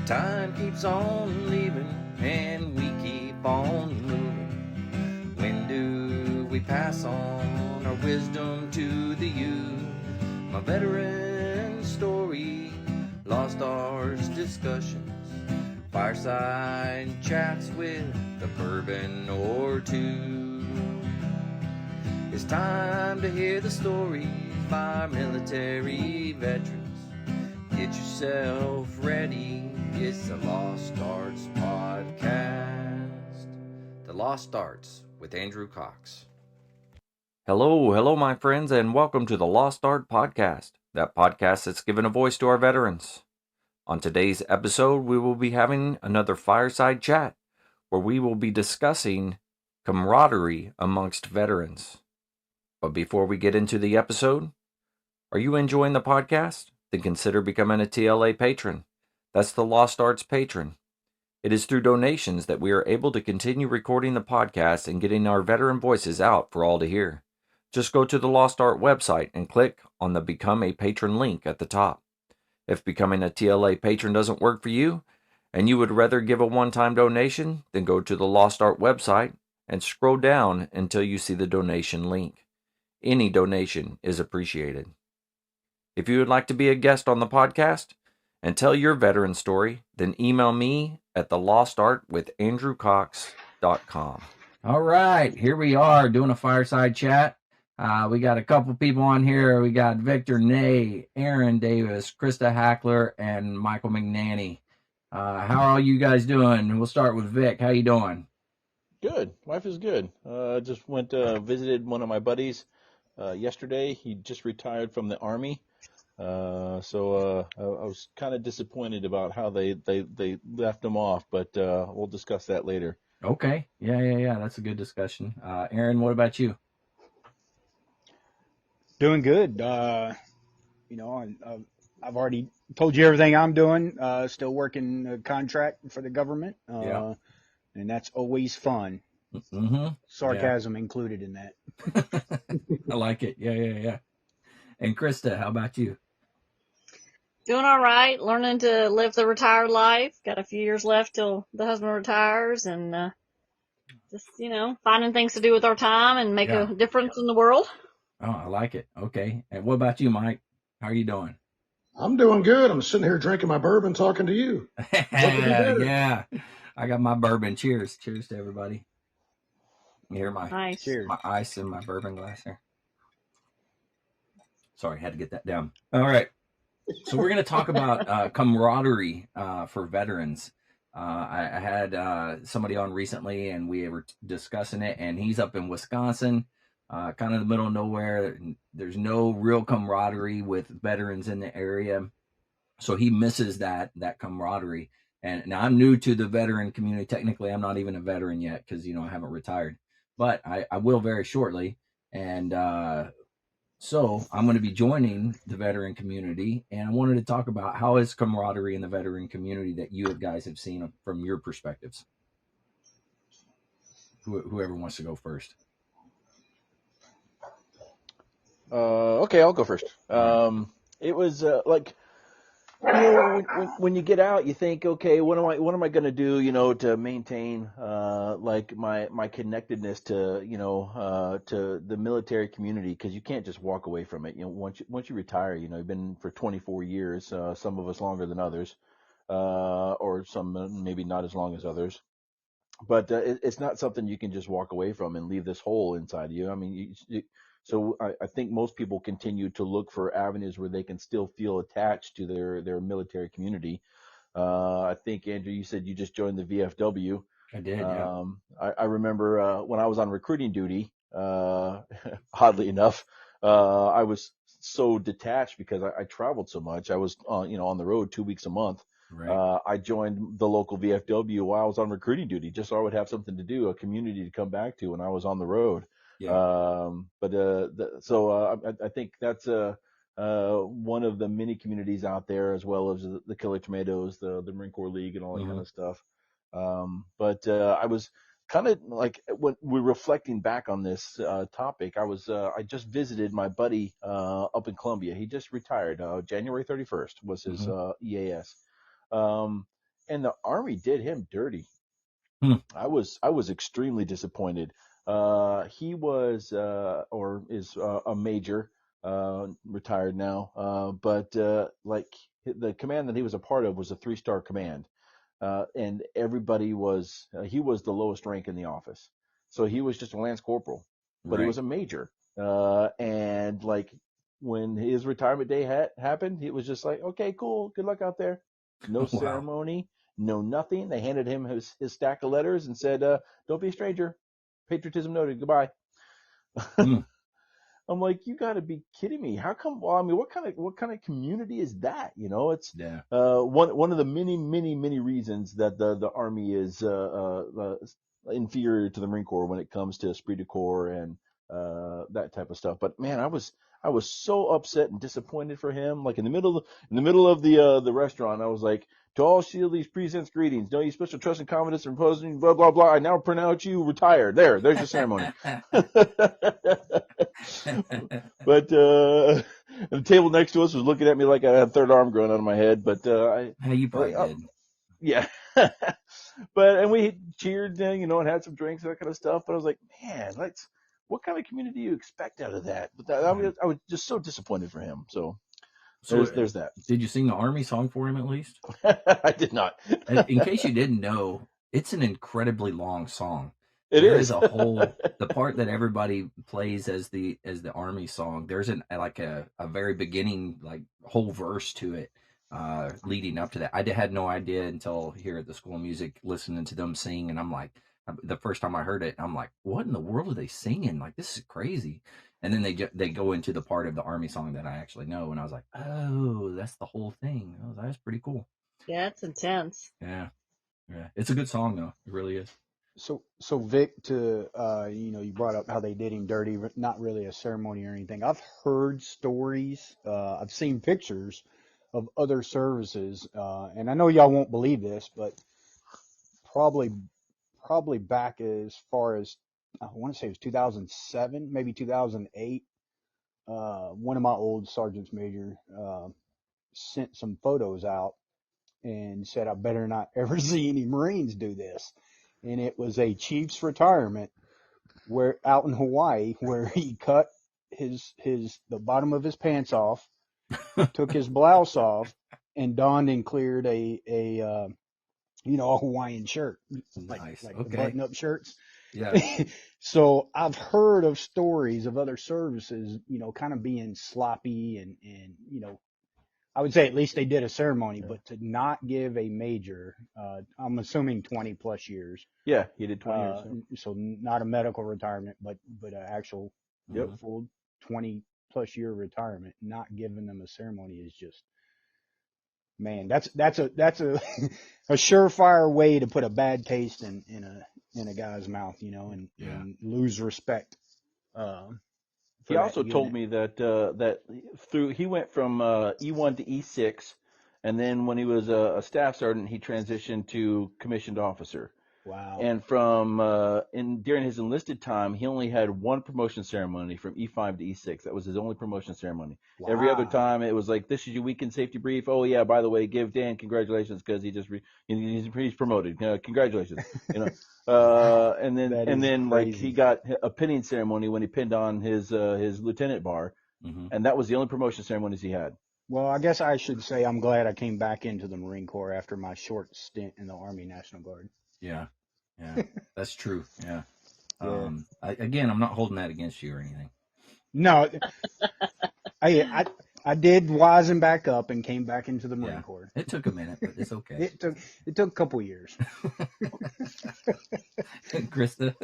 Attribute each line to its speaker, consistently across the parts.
Speaker 1: Time keeps on leaving and we keep on moving. When do we pass on our wisdom to the youth? My veteran story, lost arts discussions, fireside chats with a bourbon or two. It's time to hear the stories by our military veterans. Get yourself ready, it's the Lost Arts Podcast. The Lost Arts with Andrew Cox. Hello, my friends, and welcome to the Lost Art Podcast, that podcast that's given a voice to our veterans. On today's episode, we will be having another fireside chat where we will be discussing camaraderie amongst veterans. But before we get into the episode, are you enjoying the podcast? Then consider becoming a TLA patron. That's the Lost Arts patron. It is through donations that we are able to continue recording the podcast and getting our veteran voices out for all to hear. Just go to the Lost Art website and click on the Become a Patron link at the top. If becoming a TLA patron doesn't work for you, and you would rather give a one-time donation, then go to the Lost Art website and scroll down until you see the donation link. Any donation is appreciated. If you would like to be a guest on the podcast and tell your veteran story, then email me at thelostartwithandrewcox.com. All right, here we are doing a fireside chat. We got a couple people on here. We got Victor Ney, Aaron Davis, Krista Hackler, and Michael McNanny. How are all you guys doing? We'll start with Vic. How you doing?
Speaker 2: Good. Life is good. Just went visited one of my buddies yesterday. He just retired from the Army. So I was kind of disappointed about how they left him off, but we'll discuss that later.
Speaker 1: Okay. Yeah. That's a good discussion. Aaron, what about you?
Speaker 3: Doing good. I've already told you everything I'm doing. Still working a contract for the government. And that's always fun.
Speaker 1: Mm-hmm.
Speaker 3: Sarcasm included in that.
Speaker 1: I like it. Yeah. And Krista, how about you?
Speaker 4: Doing all right, learning to live the retired life. Got a few years left till the husband retires, and just, finding things to do with our time and make a difference in the world.
Speaker 1: Oh, I like it. Okay. And what about you, Mike? How are you doing?
Speaker 5: I'm doing good. I'm sitting here drinking my bourbon, talking to you.
Speaker 1: Yeah. I got my bourbon. Cheers. Cheers to everybody. Here, my ice in my bourbon glass here. Sorry, had to get that down. All right. So we're going to talk about camaraderie for veterans. I had somebody on recently, and we were discussing it, and he's up in Wisconsin, kind of the middle of nowhere. There's no real camaraderie with veterans in the area, so he misses that camaraderie. And now I'm new to the veteran community. Technically, I'm not even a veteran yet because, I haven't retired, but I will very shortly. And so I'm going to be joining the veteran community, and I wanted to talk about how is camaraderie in the veteran community that you guys have seen from your perspectives. Whoever wants to go first.
Speaker 2: Okay, I'll go first. It was when you get out, you think, okay, what am I going to do, to maintain my connectedness to to the military community, because you can't just walk away from it. Once you retire, you've been for 24 years, some of us longer than others, or some maybe not as long as others. But it's not something you can just walk away from and leave this hole inside you. I mean, so I think most people continue to look for avenues where they can still feel attached to their military community. I think, Andrew, you said you just joined the VFW.
Speaker 1: I did, yeah.
Speaker 2: I remember when I was on recruiting duty, oddly enough, I was so detached because I traveled so much. I was on the road 2 weeks a month.
Speaker 1: Right.
Speaker 2: I joined the local VFW while I was on recruiting duty, just so I would have something to do, a community to come back to when I was on the road.
Speaker 1: Yeah.
Speaker 2: I think that's one of the many communities out there, as well as the Killer Tomatoes, the Marine Corps League, and all that kind of stuff. I was kind of like, when we're reflecting back on this topic, I just visited my buddy up in Columbia. He just retired. January 31st was his EAS. and the Army did him dirty.
Speaker 6: Hmm.
Speaker 2: I was extremely disappointed. He was or is a major, retired now. But like the command that he was a part of was a 3-star command, and everybody was he was the lowest rank in the office, so he was just a lance corporal, but he was
Speaker 6: Right.
Speaker 2: a major. And like when his retirement day happened, it was just like, okay, cool, good luck out there. No
Speaker 6: Wow.
Speaker 2: ceremony, no nothing. They handed him his stack of letters and said, "Don't be a stranger. Patriotism noted. Goodbye."
Speaker 6: Hmm.
Speaker 2: I'm like, you got to be kidding me. How come? Well, I mean, what kind of community is that? You know, it's
Speaker 6: Yeah.
Speaker 2: one of the many reasons that the Army is inferior to the Marine Corps when it comes to esprit de corps and that type of stuff. But man, I was so upset and disappointed for him. Like in the middle of the restaurant, I was like, "To all shield these presents greetings. Know you special trust and confidence in reposing, blah blah blah. I now pronounce you retired." There's your ceremony. But the table next to us was looking at me like I had a third arm growing out of my head. But
Speaker 6: Hey, you probably
Speaker 2: like,
Speaker 6: did.
Speaker 2: yeah. And we cheered, and had some drinks, that kind of stuff. But I was like, man, what kind of community do you expect out of that? But I was just so disappointed for him. So
Speaker 6: So,
Speaker 2: there's that.
Speaker 6: did you sing the Army song for him at least?
Speaker 2: I did not.
Speaker 6: In case you didn't know, it's an incredibly long song.
Speaker 2: It
Speaker 6: There
Speaker 2: is
Speaker 6: is a whole the part that everybody plays as the Army song. There's a very beginning like whole verse to it, leading up to that. I had no idea until here at the School of Music, listening to them sing, and I'm like, the first time I heard it, I'm like, what in the world are they singing? Like, this is crazy. And then they go into the part of the Army song that I actually know, and I was like, oh, that's the whole thing. I was like, that's pretty cool.
Speaker 4: Yeah, it's intense.
Speaker 6: Yeah, it's a good song though. It really is.
Speaker 3: So Vic, to you brought up how they did him dirty, but not really a ceremony or anything. I've heard stories, I've seen pictures of other services, and I know y'all won't believe this, but probably back as far as I want to say it was 2007, maybe 2008. One of my old sergeants major sent some photos out and said, I better not ever see any Marines do this. And it was a chief's retirement where out in Hawaii where he cut the bottom of his pants off, took his blouse off, and donned and cleared a Hawaiian shirt,
Speaker 6: Nice.
Speaker 3: like
Speaker 6: Okay.
Speaker 3: the button up shirts.
Speaker 6: Yeah.
Speaker 3: So I've heard of stories of other services, kind of being sloppy and I would say at least they did a ceremony, but to not give a major, I'm assuming 20 plus years.
Speaker 2: Yeah, he did 20 years.
Speaker 3: So not a medical retirement, but an actual full 20 plus year retirement. Not giving them a ceremony is just, man, that's a a surefire way to put a bad taste in a guy's mouth, and lose respect.
Speaker 2: He also told me that he went from E1 to E6, and then when he was a staff sergeant, he transitioned to commissioned officer.
Speaker 3: Wow.
Speaker 2: And during his enlisted time, he only had one promotion ceremony from E5 to E6. That was his only promotion ceremony.
Speaker 3: Wow.
Speaker 2: Every other time, it was like, "This is your weekend safety brief. Oh yeah, by the way, give Dan congratulations because he's promoted. Congratulations." And then like he got a pinning ceremony when he pinned on his lieutenant bar, and that was the only promotion ceremonies he had.
Speaker 3: Well, I guess I should say I'm glad I came back into the Marine Corps after my short stint in the Army National Guard.
Speaker 6: Yeah, that's true. Yeah. I'm not holding that against you or anything.
Speaker 3: No, I did wisen back up and came back into the Marine Corps.
Speaker 6: It took a minute, but it's okay.
Speaker 3: It took a couple years.
Speaker 6: Krista,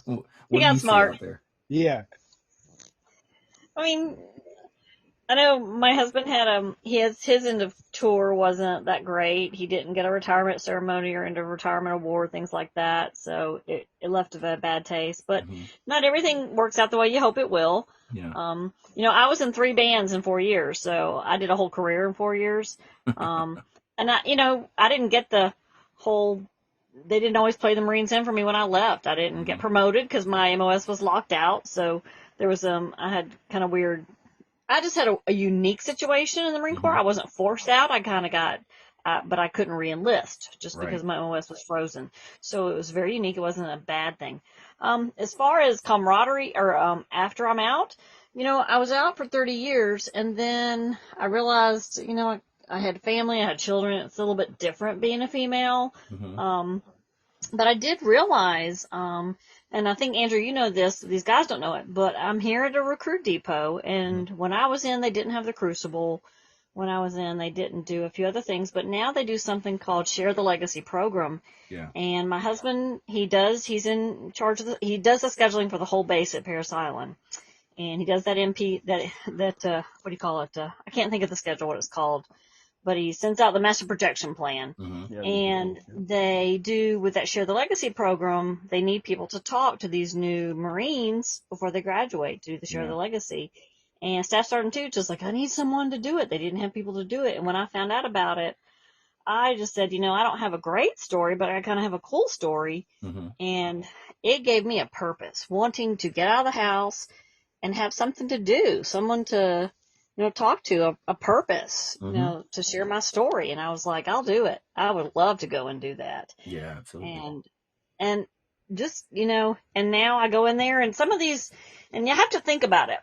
Speaker 6: what
Speaker 4: He
Speaker 6: do
Speaker 4: got
Speaker 6: you
Speaker 4: smart.
Speaker 6: see out there?
Speaker 3: Yeah.
Speaker 4: I mean, I know my husband had his end of tour wasn't that great. He didn't get a retirement ceremony or end of retirement award, things like that. So it left a bad taste. But not everything works out the way you hope it will.
Speaker 6: Yeah.
Speaker 4: I was in 3 bands in 4 years, so I did a whole career in 4 years. And I didn't get the whole. They didn't always play the Marines in for me when I left. I didn't get promoted because my MOS was locked out. So there was I had kind of weird. I just had a unique situation in the Marine Corps. I wasn't forced out. I kind of got but I couldn't re-enlist just
Speaker 6: Right.
Speaker 4: because my OS was frozen. So it was very unique. It wasn't a bad thing. As far as camaraderie, or after I'm out, I was out for 30 years, and then I realized, I had family, I had children. It's a little bit different being a female.
Speaker 6: Mm-hmm.
Speaker 4: But I did realize, and I think, Andrew, you know this, these guys don't know it, but I'm here at a recruit depot, and when I was in, they didn't have the Crucible. When I was in, they didn't do a few other things, but now they do something called Share the Legacy program.
Speaker 6: Yeah.
Speaker 4: And my husband, he's in charge of he does the scheduling for the whole base at Paris Island. And he does that what do you call it? I can't think of the schedule, what it's called, but he sends out the master projection plan.
Speaker 6: Mm-hmm.
Speaker 2: Yeah,
Speaker 4: And they do, with that Share the Legacy program, they need people to talk to these new Marines before they graduate to do the Share the Legacy. And Staff Sergeant Toots was like, I need someone to do it. They didn't have people to do it. And when I found out about it, I just said, I don't have a great story, but I kind of have a cool story.
Speaker 6: Mm-hmm.
Speaker 4: And it gave me a purpose, wanting to get out of the house and have something to do, someone to, talk to, a purpose, to share my story. And I was like, I'll do it. I would love to go and do that.
Speaker 6: Yeah, absolutely.
Speaker 4: And just, and now I go in there, and some of these, and you have to think about it.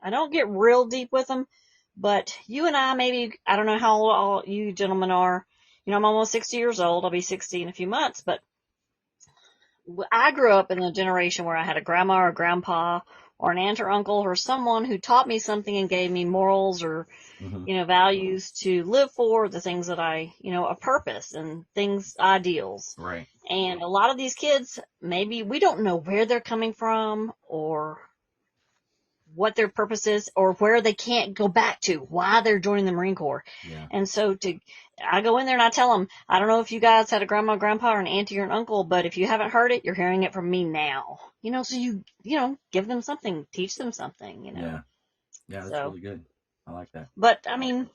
Speaker 4: I don't get real deep with them, but you and I, maybe, I don't know how old all you gentlemen are. I'm almost 60 years old. I'll be 60 in a few months, but I grew up in a generation where I had a grandma or grandpa or an aunt or uncle or someone who taught me something and gave me morals or, values to live for, the things that I, a purpose and things, ideals.
Speaker 6: Right.
Speaker 4: And a lot of these kids, maybe we don't know where they're coming from or what their purpose is or where they can't go back to, why they're joining the Marine Corps.
Speaker 6: Yeah.
Speaker 4: And so I go in there and I tell them, I don't know if you guys had a grandma, grandpa, or an auntie or an uncle, but if you haven't heard it, you're hearing it from me now. So you give them something, teach them something,
Speaker 6: Yeah. Yeah, that's
Speaker 4: So,
Speaker 6: really good. I like that.
Speaker 4: But I mean,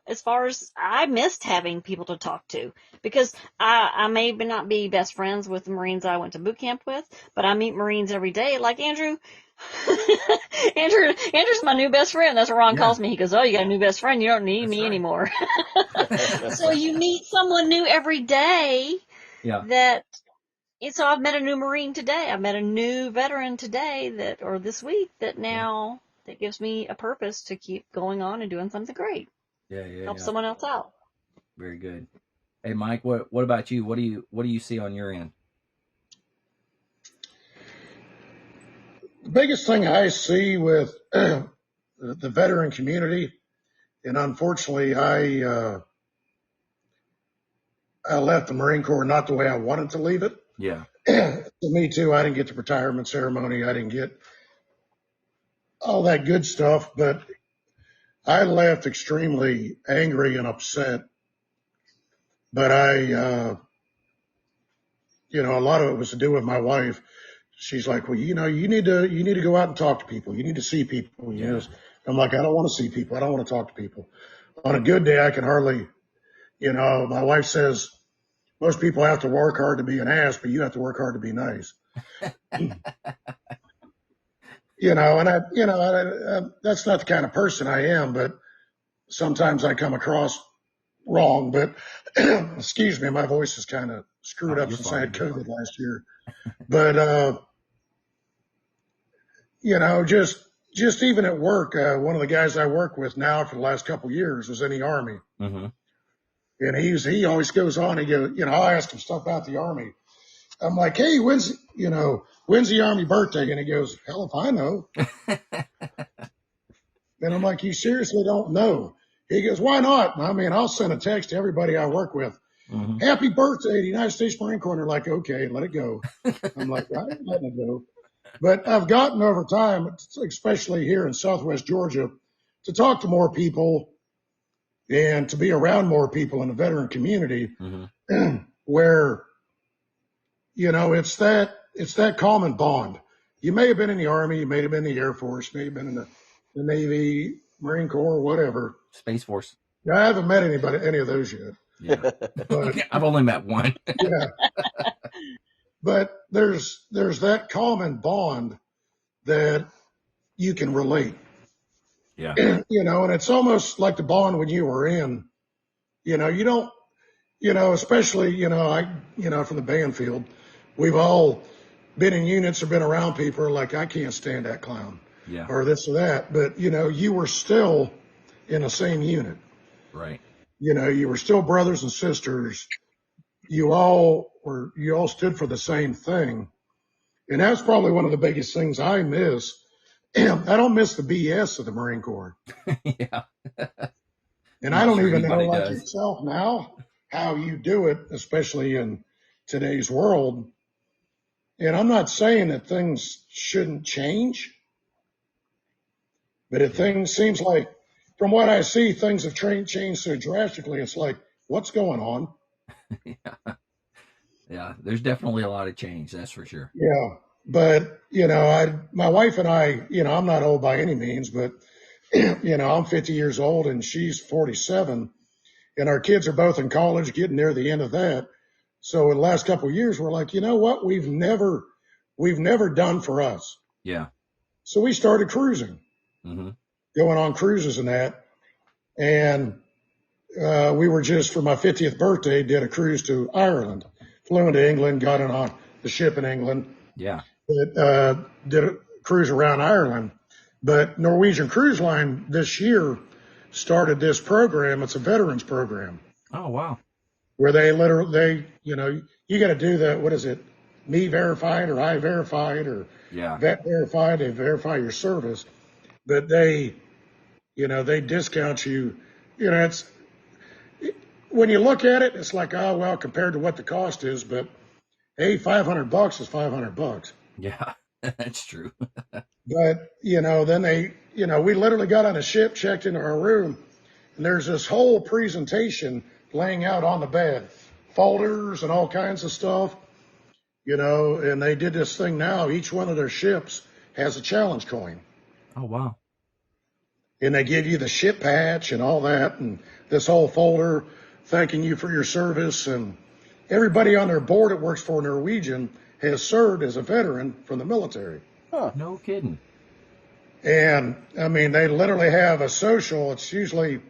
Speaker 4: as far as I missed having people to talk to, because I may not be best friends with the Marines I went to boot camp with, but I meet Marines every day, like Andrew. Andrew's my new best friend. That's what Ron calls me. He goes, "Oh, you got a new best friend. You don't need me anymore." So you meet someone new every day.
Speaker 6: Yeah.
Speaker 4: So I've met a new Marine today. I've met a new veteran today or this week that now that gives me a purpose to keep going on and doing something great.
Speaker 6: Yeah.
Speaker 4: Help someone else out.
Speaker 6: Very good. Hey, Mike, what about you? What do you see on your end?
Speaker 5: The biggest thing I see with the veteran community, and unfortunately, I left the Marine Corps not the way I wanted to leave it.
Speaker 6: Yeah.
Speaker 5: To me too, I didn't get the retirement ceremony. I didn't get all that good stuff, but I left extremely angry and upset. But a lot of it was to do with my wife. She's like, well, you need to go out and talk to people. You need to see people. I'm like, I don't want to see people. I don't want to talk to people. On a good day, I can hardly, my wife says, most people have to work hard to be an ass, but you have to work hard to be nice. That's not the kind of person I am, but sometimes I come across wrong. But excuse me, my voice is kind of screwed up since I had COVID last year. But, just even at work, one of the guys I work with now for the last couple of years was in the Army.
Speaker 6: Mm-hmm.
Speaker 5: And he always goes on. He goes, I ask him stuff about the Army. I'm like, hey, when's the Army birthday? And he goes, hell if I know. And I'm like, you seriously don't know? He goes, why not? I mean, I'll send a text to everybody I work with.
Speaker 6: Mm-hmm.
Speaker 5: Happy birthday to the United States Marine Corps. And they're like, okay, let it go. I'm like, I ain't letting it go. But I've gotten over time, especially here in Southwest Georgia, to talk to more people and to be around more people in the veteran community, where, it's that common bond. You may have been in the Army, you may have been in the Air Force, may have been in the Navy, Marine Corps, whatever.
Speaker 6: Space Force.
Speaker 5: I haven't met any of those yet.
Speaker 6: Yeah.
Speaker 5: But,
Speaker 6: I've only met one.
Speaker 5: Yeah. But there's that common bond that you can relate.
Speaker 6: Yeah.
Speaker 5: And it's almost like the bond when you were in You don't, especially, from the band field, we've all been in units or been around people who are like, I can't stand that clown
Speaker 6: Yeah.
Speaker 5: or this or that. But, you were still in the same unit.
Speaker 6: Right.
Speaker 5: You were still brothers and sisters. You all stood for the same thing. And that's probably one of the biggest things I miss. I don't miss the BS of the Marine Corps.
Speaker 6: Yeah.
Speaker 5: And
Speaker 6: I'm
Speaker 5: I
Speaker 6: not
Speaker 5: don't
Speaker 6: sure
Speaker 5: even know,
Speaker 6: anybody
Speaker 5: like
Speaker 6: does.
Speaker 5: yourself now, how you do it, especially in today's world. And I'm not saying that things shouldn't change, but it
Speaker 6: Yeah.
Speaker 5: things seems like, from what I see, things have changed so drastically. It's like, what's going on?
Speaker 6: Yeah. Yeah. There's definitely a lot of change. That's for sure.
Speaker 5: Yeah. But, my wife and I, I'm not old by any means, but, I'm 50 years old and she's 47 and our kids are both in college, getting near the end of that. So in the last couple of years, we're like, you know what? We've never done for us.
Speaker 6: Yeah.
Speaker 5: So we started cruising,
Speaker 6: Mm-hmm.
Speaker 5: going on cruises and that. And we were just, for my 50th birthday, did a cruise to Ireland, flew into England, got on the ship in England,
Speaker 6: Yeah.
Speaker 5: did a cruise around Ireland. But Norwegian Cruise Line this year started this program. It's a veterans program
Speaker 6: Oh, wow.
Speaker 5: where you got to do the, what is it? Me verified or I verified or
Speaker 6: Yeah.
Speaker 5: vet verified. They verify your service, but they discount you. It's, when you look at it, it's like, oh, well, compared to what the cost is, but hey, $500 is $500.
Speaker 6: Yeah. That's true.
Speaker 5: But, then we literally got on a ship, checked into our room, and there's this whole presentation laying out on the bed, folders and all kinds of stuff, and they did this thing now. Each one of their ships has a challenge coin,
Speaker 6: Oh, wow.
Speaker 5: and they give you the ship patch and all that, and this whole folder thanking you for your service. And everybody on their board that works for Norwegian has served as a veteran from the military.
Speaker 2: Huh.
Speaker 6: No kidding.
Speaker 5: And I mean, they literally have a social. It's usually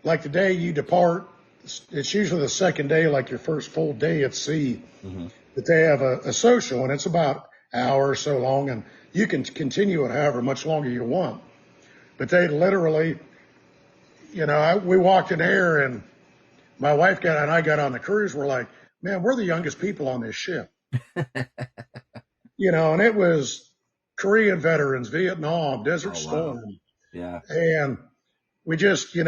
Speaker 5: like the day you depart. It's usually the second day, like your first full day at sea,
Speaker 6: Mm-hmm.
Speaker 5: that they have a social, and it's about an hour or so long, and you can continue it however much longer you want. But they literally, we walked in there, and my wife and I got on the cruise. We're like, man, we're the youngest people on this ship, and it was Korean veterans, Vietnam, Desert
Speaker 6: Oh, wow.
Speaker 5: Storm,
Speaker 6: Yeah.
Speaker 5: and we just, they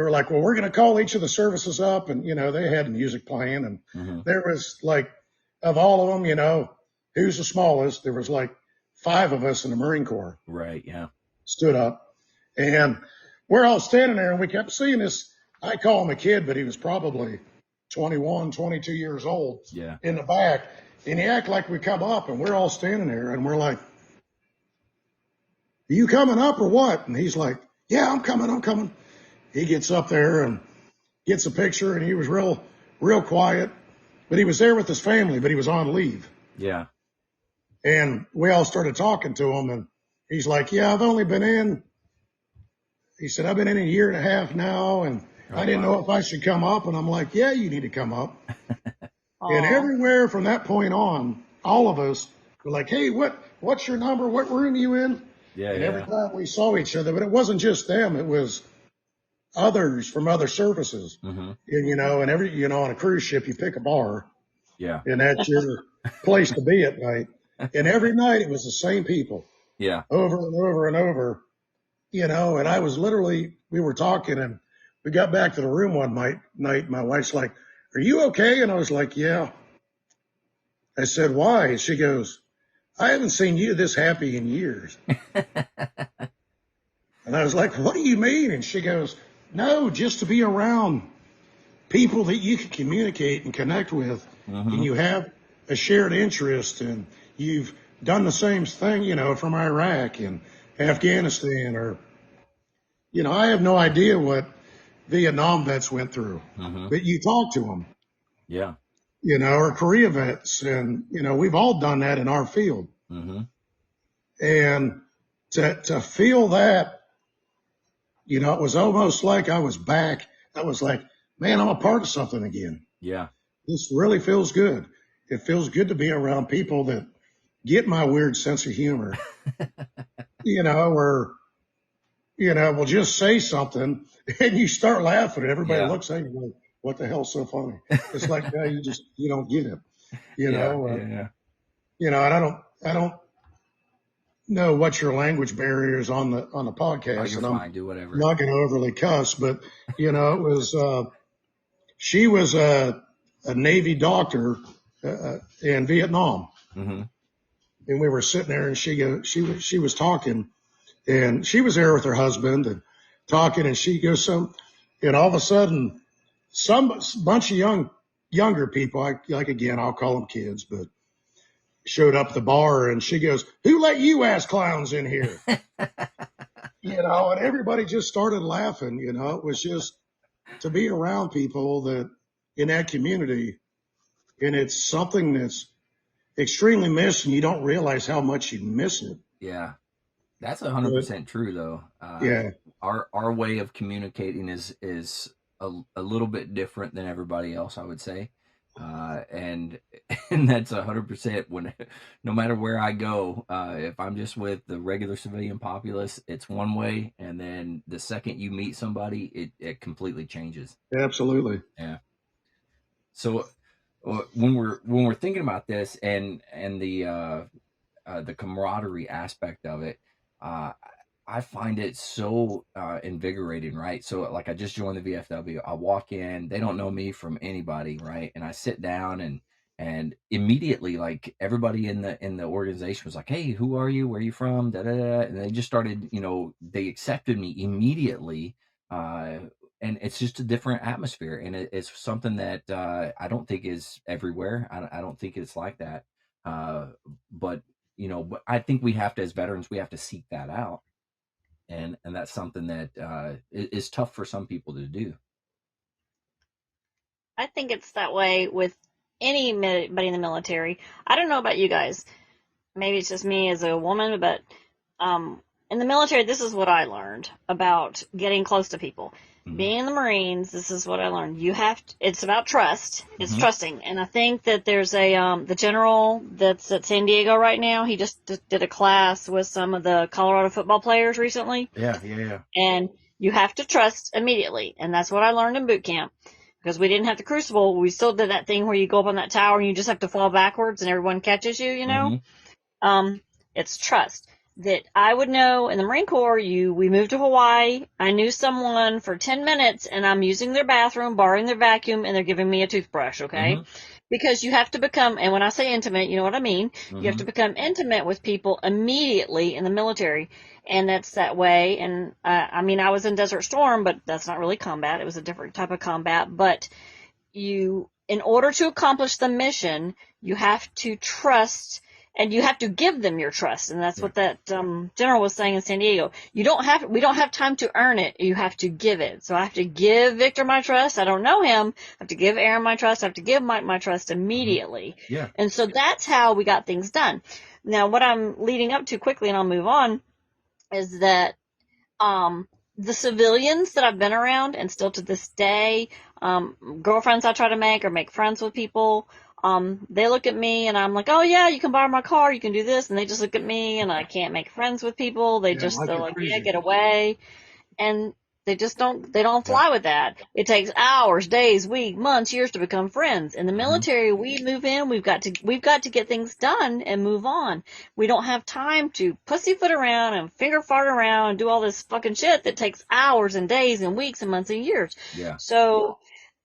Speaker 5: were like, well, we're going to call each of the services up. And, they had music playing. And
Speaker 6: Mm-hmm.
Speaker 5: there was like, of all of them, who's the smallest? There was like 5 of us in the Marine Corps
Speaker 6: Right. Yeah.
Speaker 5: stood up. And we're all standing there and we kept seeing this. I call him a kid, but he was probably 21, 22 years old
Speaker 6: Yeah.
Speaker 5: in the back. And he acted like we come up and we're all standing there and we're like, are you coming up or what? And he's like, yeah, I'm coming. He gets up there and gets a picture, and he was real quiet, but he was there with his family, but he was on leave.
Speaker 6: Yeah.
Speaker 5: And we all started talking to him, and he's like, yeah, I've only been in, he said, I've been in a year and a half now, and
Speaker 6: Oh,
Speaker 5: I didn't
Speaker 6: wow.
Speaker 5: know if I should come up. And I'm like, yeah, you need to come up.
Speaker 4: Aw.
Speaker 5: And everywhere from that point on, all of us were like, hey, what's your number? What room are you in?
Speaker 6: Yeah.
Speaker 5: And every
Speaker 6: Yeah.
Speaker 5: time we saw each other, but it wasn't just them, it was others from other services.
Speaker 6: Mm-hmm.
Speaker 5: And, on a cruise ship, you pick a bar,
Speaker 6: Yeah.
Speaker 5: and that's your place to be at night. And every night it was the same people
Speaker 6: Yeah.
Speaker 5: over and over and over, and I was literally, we were talking and we got back to the room one night. My wife's like, are you okay? And I was like, yeah. I said, why? And she goes, I haven't seen you this happy in years. And I was like, what do you mean? And she goes, no, just to be around people that you can communicate and connect with,
Speaker 6: Mm-hmm.
Speaker 5: and you have a shared interest, and you've done the same thing, from Iraq and Afghanistan, or, I have no idea what Vietnam vets went through,
Speaker 6: Mm-hmm.
Speaker 5: but you talk to them,
Speaker 6: Yeah.
Speaker 5: or Korea vets, and, we've all done that in our field.
Speaker 6: Mm-hmm.
Speaker 5: And to feel that, it was almost like I was back I was like, man, I'm a part of something again.
Speaker 6: Yeah.
Speaker 5: This really feels good. It feels good to be around people that get my weird sense of humor, or, will just say something and you start laughing and everybody
Speaker 6: Yeah.
Speaker 5: looks at you like, what the hell's so funny? It's like, no, you don't get it,
Speaker 6: Yeah. Yeah.
Speaker 5: and I don't know what your language barrier is on the
Speaker 6: Oh,
Speaker 5: podcast,
Speaker 6: you're
Speaker 5: and I'm
Speaker 6: fine. Do whatever.
Speaker 5: not going to overly cuss, but it was, she was a Navy doctor in Vietnam,
Speaker 6: Mm-hmm.
Speaker 5: and we were sitting there, and she was talking, and she was there with her husband and talking, and she goes and all of a sudden, some bunch of younger people, like again, I'll call them kids, but showed up at the bar, and she goes, "Who let you ass clowns in here?" And everybody just started laughing. It was just to be around people that in that community, and it's something that's extremely missed, and you don't realize how much you miss it.
Speaker 6: Yeah. That's
Speaker 5: But
Speaker 6: 100% true, though.
Speaker 5: yeah,
Speaker 6: Our way of communicating is a little bit different than everybody else, I would say, and and that's 100% when no matter where I go, if I'm just with the regular civilian populace, it's one way, and then the second you meet somebody, it completely changes.
Speaker 5: absolutely.
Speaker 6: Yeah. So when we're thinking about this and the camaraderie aspect of it, uh, I find it so invigorating, right? So, like, I just joined the VFW. I walk in, they don't know me from anybody, right? And I sit down and immediately, like, everybody in the organization was like, "Hey, who are you? Where are you from?" Da da da. And they just started, they accepted me immediately. Uh, and it's just a different atmosphere, and it's something that I don't think is everywhere. I don't think it's like that. Uh, but but I think we have to, as veterans, we have to seek that out, and that's something that is tough for some people to do.
Speaker 4: I think it's that way with anybody in the military. I don't know about you guys. Maybe it's just me as a woman, but in the military, this is what I learned about getting close to people.
Speaker 6: Mm-hmm.
Speaker 4: Being in the Marines, this is what I learned. It's about trust. It's
Speaker 6: Mm-hmm.
Speaker 4: trusting. And I think that there's the general that's at San Diego right now. He just did a class with some of the Colorado football players recently.
Speaker 6: Yeah.
Speaker 4: And you have to trust immediately. And that's what I learned in boot camp. Because we didn't have the crucible, we still did that thing where you go up on that tower and you just have to fall backwards and everyone catches you,
Speaker 6: Mm-hmm.
Speaker 4: It's trust. That I would know in the Marine Corps, we moved to Hawaii. I knew someone for 10 minutes and I'm using their bathroom, borrowing their vacuum, and they're giving me a toothbrush, okay?
Speaker 6: Mm-hmm.
Speaker 4: Because you have to become, and when I say intimate, you know what I mean?
Speaker 6: Mm-hmm.
Speaker 4: You have to become intimate with people immediately in the military. And that's that way. And I was in Desert Storm, but that's not really combat. It was a different type of combat. But in order to accomplish the mission, you have to trust and you have to give them your trust. And that's what that general was saying in San Diego. We don't have time to earn it. You have to give it. So I have to give Victor my trust. I don't know him. I have to give Aaron my trust. I have to give Mike my trust immediately.
Speaker 6: Mm-hmm. Yeah.
Speaker 4: And so that's how we got things done. Now, what I'm leading up to quickly, and I'll move on, is that the civilians that I've been around, and still to this day, girlfriends I try to make or make friends with people, they look at me and I'm like, oh yeah, you can borrow my car, you can do this, and they just look at me and I can't make friends with people. They're like, yeah, get away. And they don't fly with that. It takes hours, days, weeks, months, years to become friends. In the military, we move in, we've got to get things done and move on. We don't have time to pussyfoot around and finger fart around and do all this fucking shit that takes hours and days and weeks and months and years.
Speaker 6: Yeah.
Speaker 4: So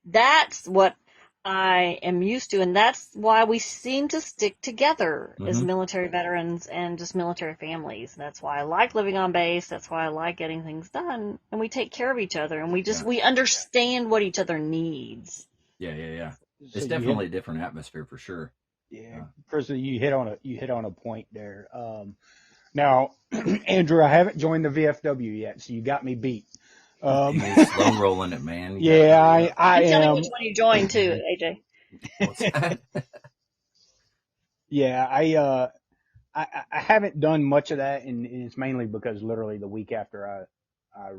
Speaker 4: that's what I am used to, and that's why we seem to stick together as military veterans and just military families. That's why I like living on base. That's why I like getting things done, and we take care of each other, and we understand what each other needs.
Speaker 6: Yeah.
Speaker 3: So
Speaker 6: It's definitely a different atmosphere for sure.
Speaker 3: Yeah, Chris, you hit on a point there. Now, Andrew, I haven't joined the VFW yet, so you got me beat.
Speaker 6: You're slow rolling it, man.
Speaker 3: Yeah, I
Speaker 4: Tell me
Speaker 3: am.
Speaker 4: which one you joined too, AJ.
Speaker 6: What's that?
Speaker 3: Yeah, I haven't done much of that, and it's mainly because literally the week after I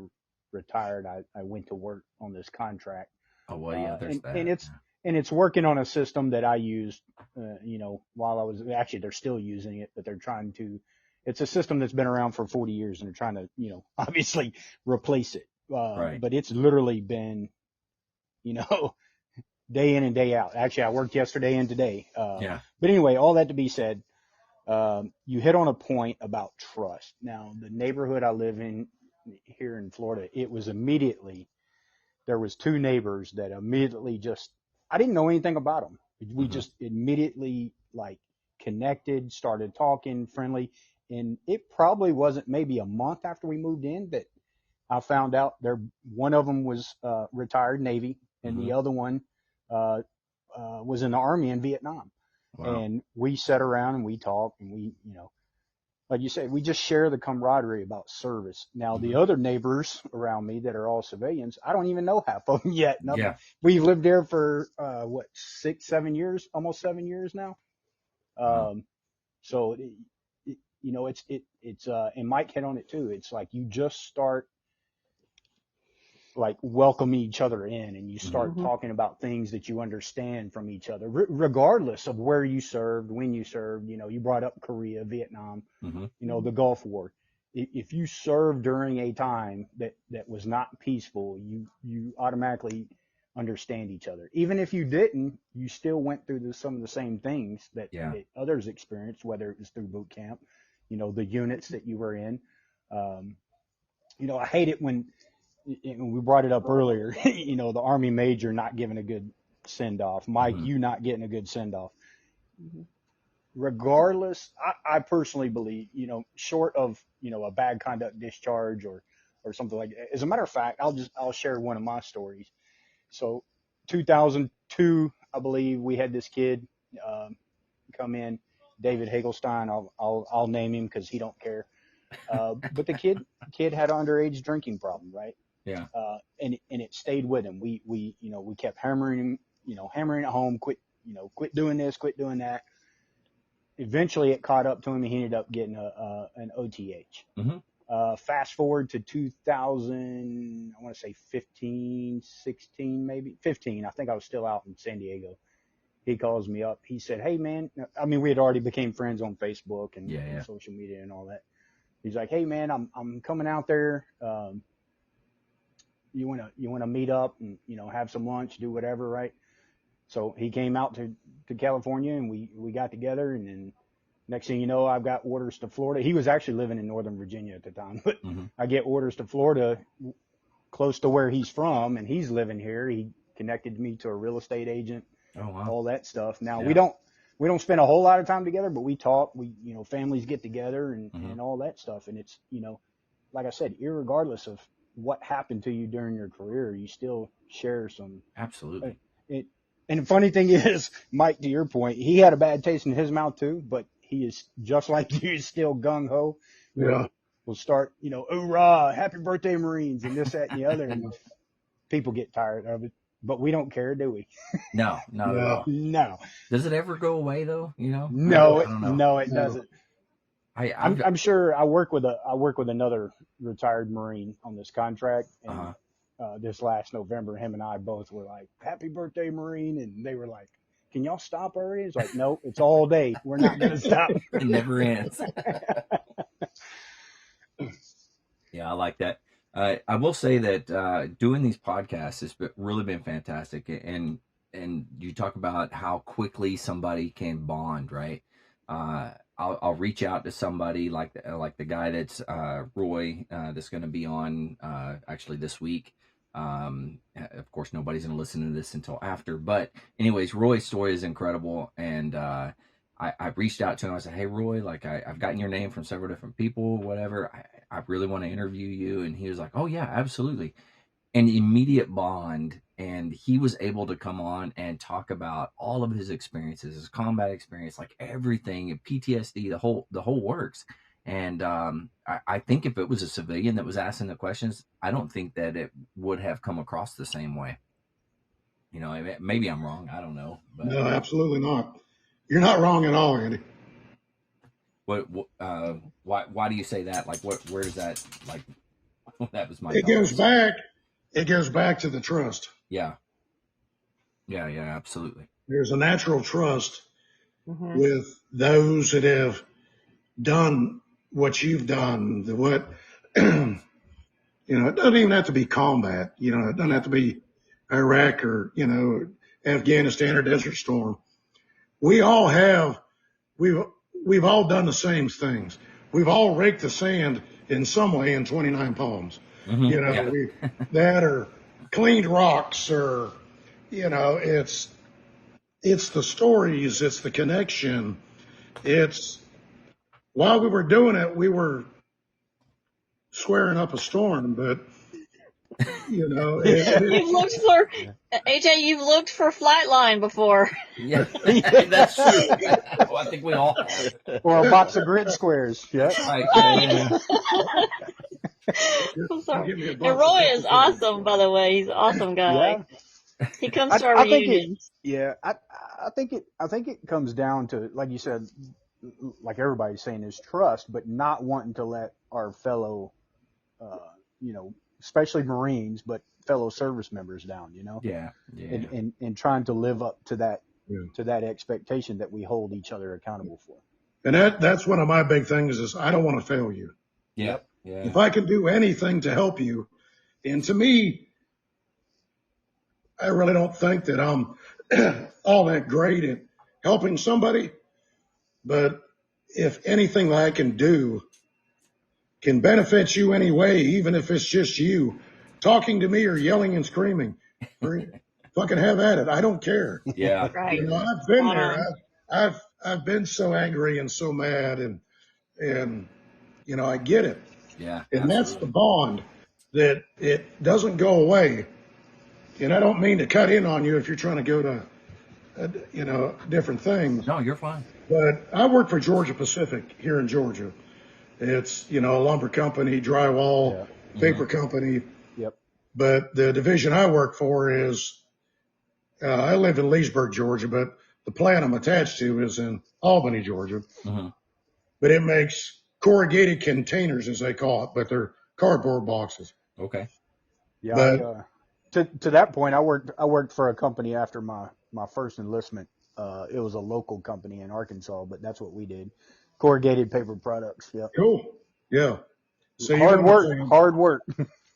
Speaker 3: retired, I went to work on this contract.
Speaker 6: Oh well, yeah, there's that.
Speaker 3: And it's working on a system that I used, while I was actually, they're still using it, but they're trying to, it's a system that's been around for 40 years and they're trying to, obviously replace it.
Speaker 6: Right.
Speaker 3: But it's literally been, day in and day out. Actually, I worked yesterday and today.
Speaker 6: Yeah.
Speaker 3: But anyway, all that to be said, you hit on a point about trust. Now, the neighborhood I live in here in Florida, there was two neighbors that immediately I didn't know anything about them. We
Speaker 6: Mhm.
Speaker 3: just immediately connected, started talking, friendly. And it probably wasn't maybe a month after we moved in that I found out one of them was retired Navy and the other one was in the Army in Vietnam.
Speaker 6: Wow.
Speaker 3: And we sat around and we talked and we, like you said, we just share the camaraderie about service. Now, the other neighbors around me that are all civilians, I don't even know half of them yet.
Speaker 6: Yeah.
Speaker 3: We've lived there for, 6, 7 years, almost 7 years now.
Speaker 6: Wow.
Speaker 3: So, it's and Mike hit on it too. It's like you just start welcoming each other in and you start talking about things that you understand from each other, regardless of where you served, when you served. You brought up Korea, Vietnam, the Gulf War. If you served during a time that was not peaceful, you automatically understand each other. Even if you didn't, you still went through some of the same things that others experienced, whether it was through boot camp, the units that you were in. I hate it when we brought it up earlier, the Army major not giving a good send off. Mike, you not getting a good send off. Regardless, I personally believe, short of, a bad conduct discharge or something like that. As a matter of fact, I'll share one of my stories. So 2002, I believe we had this kid, come in, David Hagelstein. I'll name him cause he don't care. But the kid had an underage drinking problem, right?
Speaker 6: Yeah.
Speaker 3: And it stayed with him. We kept hammering him, hammering at home, quit doing this, quit doing that. Eventually it caught up to him and he ended up getting an OTH. Fast forward to 2000, I want to say 15, 16, maybe 15. I think I was still out in San Diego. He calls me up. He said, "Hey man," I mean, we had already became friends on Facebook and social media and all that. He's like, "Hey man, I'm coming out there. You wanna meet up and have some lunch, do whatever, right?" So he came out to California and we got together, and then next thing you know, I've got orders to Florida. He was actually living in Northern Virginia at the time, but I get orders to Florida close to where he's from, and he's living here. He connected me to a real estate agent.
Speaker 6: Oh wow.
Speaker 3: All that stuff. Now we don't spend a whole lot of time together, but we talk. We families get together and all that stuff. And it's like I said, irregardless of what happened to you during your career, you still share some.
Speaker 6: Absolutely.
Speaker 3: And the funny thing is, Mike, to your point, he had a bad taste in his mouth too, but he is just like you, still gung ho.
Speaker 5: Yeah.
Speaker 3: We'll start, hoorah, happy birthday, Marines, and this, that, and the other. And people get tired of it, but we don't care, do we?
Speaker 6: No, not at all.
Speaker 3: No.
Speaker 6: Does it ever go away though?
Speaker 3: No,
Speaker 6: I don't know.
Speaker 3: No, it doesn't.
Speaker 6: I'm
Speaker 3: sure I work with another retired Marine on this contract, and this last November, him and I both were like, "Happy birthday, Marine," and they were like, "Can y'all stop already?" It's like, "Nope, it's all day. We're not gonna stop."
Speaker 6: It never ends. Yeah, I like that. I will say that doing these podcasts has really been fantastic, and you talk about how quickly somebody can bond, right? I'll reach out to somebody like the guy that's Roy that's going to be on actually this week. Of course, nobody's going to listen to this until after, but anyways, Roy's story is incredible, and I reached out to him. I said, "Hey, Roy, like I've gotten your name from several different people, whatever. I really want to interview you." And he was like, "Oh yeah, absolutely." An immediate bond, and he was able to come on and talk about all of his experiences, his combat experience, like everything, PTSD, the whole works. And I think if it was a civilian that was asking the questions, I don't think that it would have come across the same way. Maybe I'm wrong. I don't know. But
Speaker 5: No, absolutely not. You're not wrong at all, Andy.
Speaker 6: Why do you say that? Like, where does that, like, That was my
Speaker 5: it goes
Speaker 6: daughter's.
Speaker 5: back to the trust.
Speaker 6: Yeah. Yeah. Yeah. Absolutely.
Speaker 5: There's a natural trust
Speaker 4: Hmm.
Speaker 5: with those that have done what you've done. What it doesn't even have to be combat. It doesn't have
Speaker 6: Yeah.
Speaker 5: to be Iraq or Afghanistan or Desert Storm. We all have we've we've all done the same things. We've all raked the sand in some way in 29 Palms.
Speaker 6: Yeah.
Speaker 5: We that or cleaned rocks or it's the stories, it's the connection. It's while we were doing it, we were squaring up a storm, but
Speaker 4: You've looked for AJ. You've looked for Flightline before.
Speaker 6: Yeah. That's true. Well, I think we all have.
Speaker 3: Or a box of grid squares. Yep.
Speaker 6: Right.
Speaker 4: Right.
Speaker 5: just
Speaker 4: I'm sorry.
Speaker 5: give me a
Speaker 4: And
Speaker 5: box of
Speaker 4: Roy
Speaker 5: pepper
Speaker 4: is
Speaker 5: chicken.
Speaker 4: awesome, by the way. He's an awesome guy.
Speaker 3: Yeah.
Speaker 4: He comes to our
Speaker 3: I think it.
Speaker 4: reunions.
Speaker 3: Yeah. I think it comes down to, like you said, like everybody's saying, is trust, but not wanting to let our fellow, uh, especially Marines, but fellow service members down.
Speaker 6: Yeah. Yeah.
Speaker 3: And trying to live up to that
Speaker 5: Yeah.
Speaker 3: expectation that we hold each other accountable for.
Speaker 5: And that's one of my big things is I don't want to fail you.
Speaker 6: Yeah. Yeah.
Speaker 5: If I can do anything to help you, and to me, I really don't think that I'm all that great at helping somebody, but if anything that I can do can benefit you anyway, even if it's just you talking to me or yelling and screaming, fucking have at it. I don't care.
Speaker 6: Yeah.
Speaker 4: Right.
Speaker 5: I've been
Speaker 4: Spot
Speaker 5: there.
Speaker 4: on.
Speaker 5: I've been so angry and so mad, and I get it.
Speaker 6: Yeah.
Speaker 5: And that's the
Speaker 6: Absolutely.
Speaker 5: bond that it doesn't go away. And I don't mean to cut in on you if you're trying to go to, different things.
Speaker 6: No, you're fine.
Speaker 5: But I work for Georgia Pacific here in Georgia. It's, a lumber company, drywall,
Speaker 3: Yeah.
Speaker 5: paper company.
Speaker 3: Yep.
Speaker 5: But the division I work for is, I live in Leesburg, Georgia, but the plant I'm attached to is in Albany, Georgia.
Speaker 6: Hmm.
Speaker 5: But it makes corrugated containers, as they call it, but they're cardboard boxes.
Speaker 6: Okay.
Speaker 3: Yeah.
Speaker 5: But
Speaker 3: To that point, I worked for a company after my first enlistment. It was a local company in Arkansas, but that's what we did. Corrugated paper products. Yep.
Speaker 5: cool. Yeah. So you
Speaker 3: Hard work.
Speaker 5: understand.
Speaker 3: Hard work.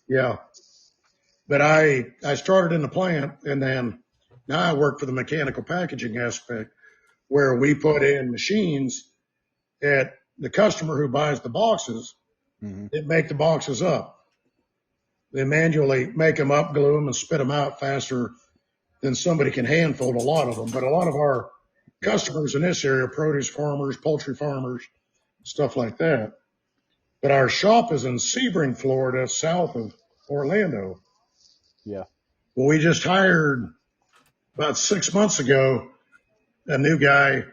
Speaker 5: Yeah. But I started in the plant and then now I work for the mechanical packaging aspect where we put in machines at the customer who buys the boxes
Speaker 3: Mhm.
Speaker 5: that make the boxes up. They manually make them up, glue them, and spit them out faster than somebody can hand fold a lot of them. But a lot of our customers in this area, produce farmers, poultry farmers, stuff like that. But our shop is in Sebring, Florida, south of Orlando.
Speaker 3: Yeah.
Speaker 5: Well, we just hired about 6 months ago a new guy,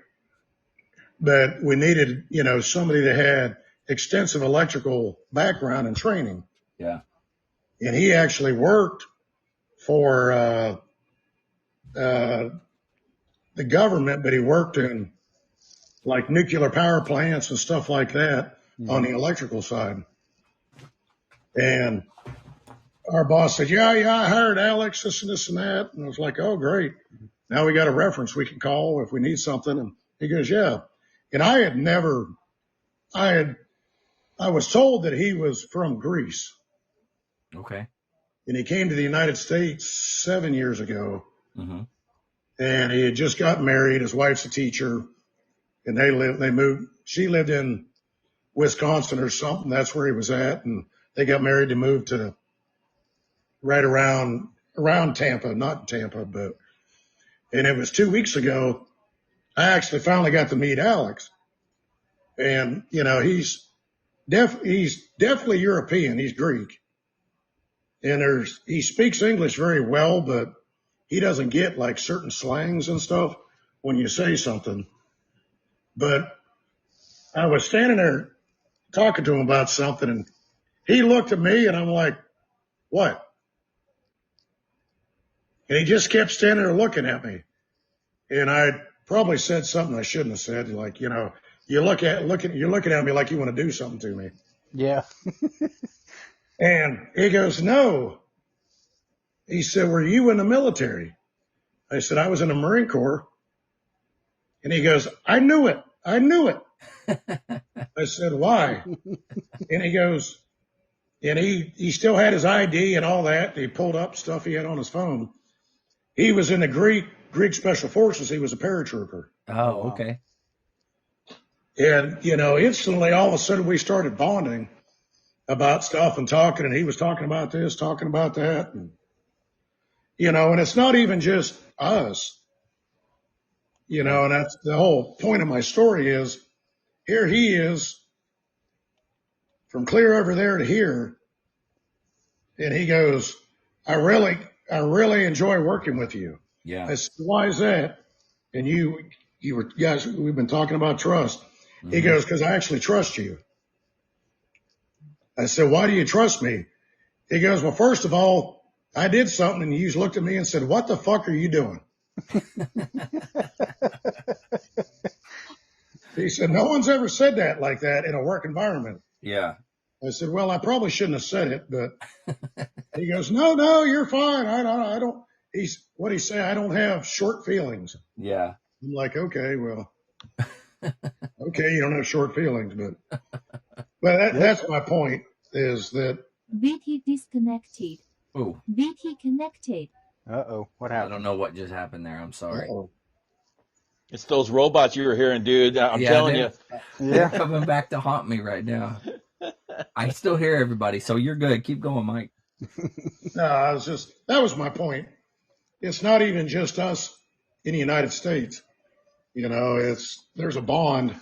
Speaker 5: but we needed, somebody that had extensive electrical background and training.
Speaker 6: Yeah.
Speaker 5: And he actually worked for the government, but he worked in like nuclear power plants and stuff like that on the electrical side. And our boss said, yeah, I hired Alex, this and this and that. And I was like, oh, great. Now we got a reference we can call if we need something. And he goes, yeah. And I had never, I was told that he was from Greece
Speaker 6: Okay.
Speaker 5: and he came to the United States 7 years ago
Speaker 6: Hmm.
Speaker 5: and he had just got married. His wife's a teacher and they moved. She lived in Wisconsin or something. That's where he was at. And they got married to move to right around Tampa, not Tampa, but, and it was 2 weeks ago. I actually finally got to meet Alex and, he's definitely European. He's Greek and he speaks English very well, but he doesn't get like certain slangs and stuff when you say something. But I was standing there talking to him about something and he looked at me and I'm like, what? And he just kept standing there looking at me. And I probably said something I shouldn't have said. Like, you're looking at me like you want to do something to me.
Speaker 3: Yeah.
Speaker 5: And he goes, no. He said, were you in the military? I said, I was in the Marine Corps. And he goes, I knew it. I knew it. I said, why? And he goes, and he still had his ID and all that. He pulled up stuff he had on his phone. He was in the Greek Special Forces. He was a paratrooper.
Speaker 6: Oh, okay.
Speaker 5: And, instantly, all of a sudden, we started bonding about stuff and talking. And he was talking about this, talking about that. And, and it's not even just us, and that's the whole point of my story is here he is from clear over there to here. And he goes, I really enjoy working with you.
Speaker 6: Yeah.
Speaker 5: I said, why is that? And you were, guys, we've been talking about trust. Mm-hmm. He goes, because I actually trust you. I said, why do you trust me? He goes, well, first of all, I did something and you looked at me and said, what the fuck are you doing? He said, no one's ever said that like that in a work environment.
Speaker 6: Yeah.
Speaker 5: I said, well, I probably shouldn't have said it, but he goes, no, you're fine. I don't, what'd he say? I don't have short feelings.
Speaker 6: Yeah.
Speaker 5: I'm like, okay, well, okay, you don't have short feelings, but that's my point is that.
Speaker 7: VT disconnected.
Speaker 6: Oh.
Speaker 7: VT connected.
Speaker 3: Uh-oh. What
Speaker 6: I
Speaker 3: happened?
Speaker 6: don't know what just happened there. I'm sorry.
Speaker 2: Uh-oh. It's those robots you were hearing, dude. I'm telling you.
Speaker 6: They're coming back to haunt me right now. I still hear everybody, so you're good. Keep going, Mike.
Speaker 5: No, that was my point. It's not even just us in the United States. There's a bond.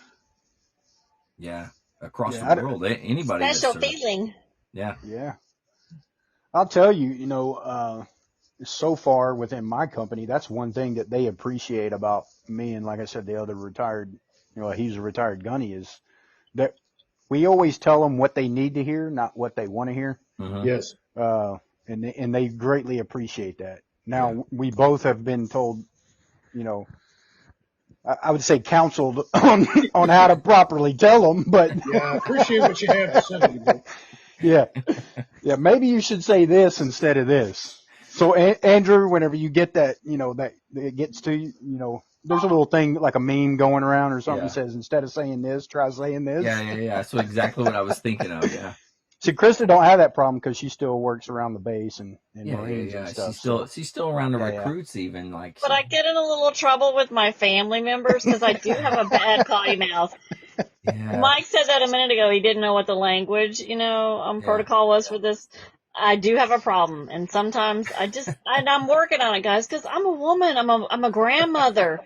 Speaker 6: Yeah, across the world. Anybody.
Speaker 4: Special feeling.
Speaker 6: Yeah.
Speaker 3: Yeah. I'll tell you, so far within my company, that's one thing that they appreciate about me. And like I said, the other retired, he's a retired gunny, is that we always tell them what they need to hear, not what they want to hear.
Speaker 6: Mm-hmm.
Speaker 5: Yes.
Speaker 3: And they greatly appreciate that. Now, we both have been told, I would say counseled on how to properly tell them, but.
Speaker 5: Yeah, I appreciate what you have to say. But...
Speaker 3: Yeah. Yeah. Maybe you should say this instead of this. So Andrew, whenever you get that, that it gets to you, there's a little thing like a meme going around or something that says, instead of saying this, try saying this.
Speaker 6: Yeah. So exactly what I was thinking of. Yeah.
Speaker 3: See, Krista don't have that problem because she still works around the base and Marines and stuff.
Speaker 6: She's still around the recruits even.
Speaker 4: But I get in a little trouble with my family members because I do have a bad potty mouth. Yeah. Mike said that a minute ago. He didn't know what the language, protocol was for this. I do have a problem, and sometimes I'm working on it, guys, because I'm a woman. I'm a grandmother,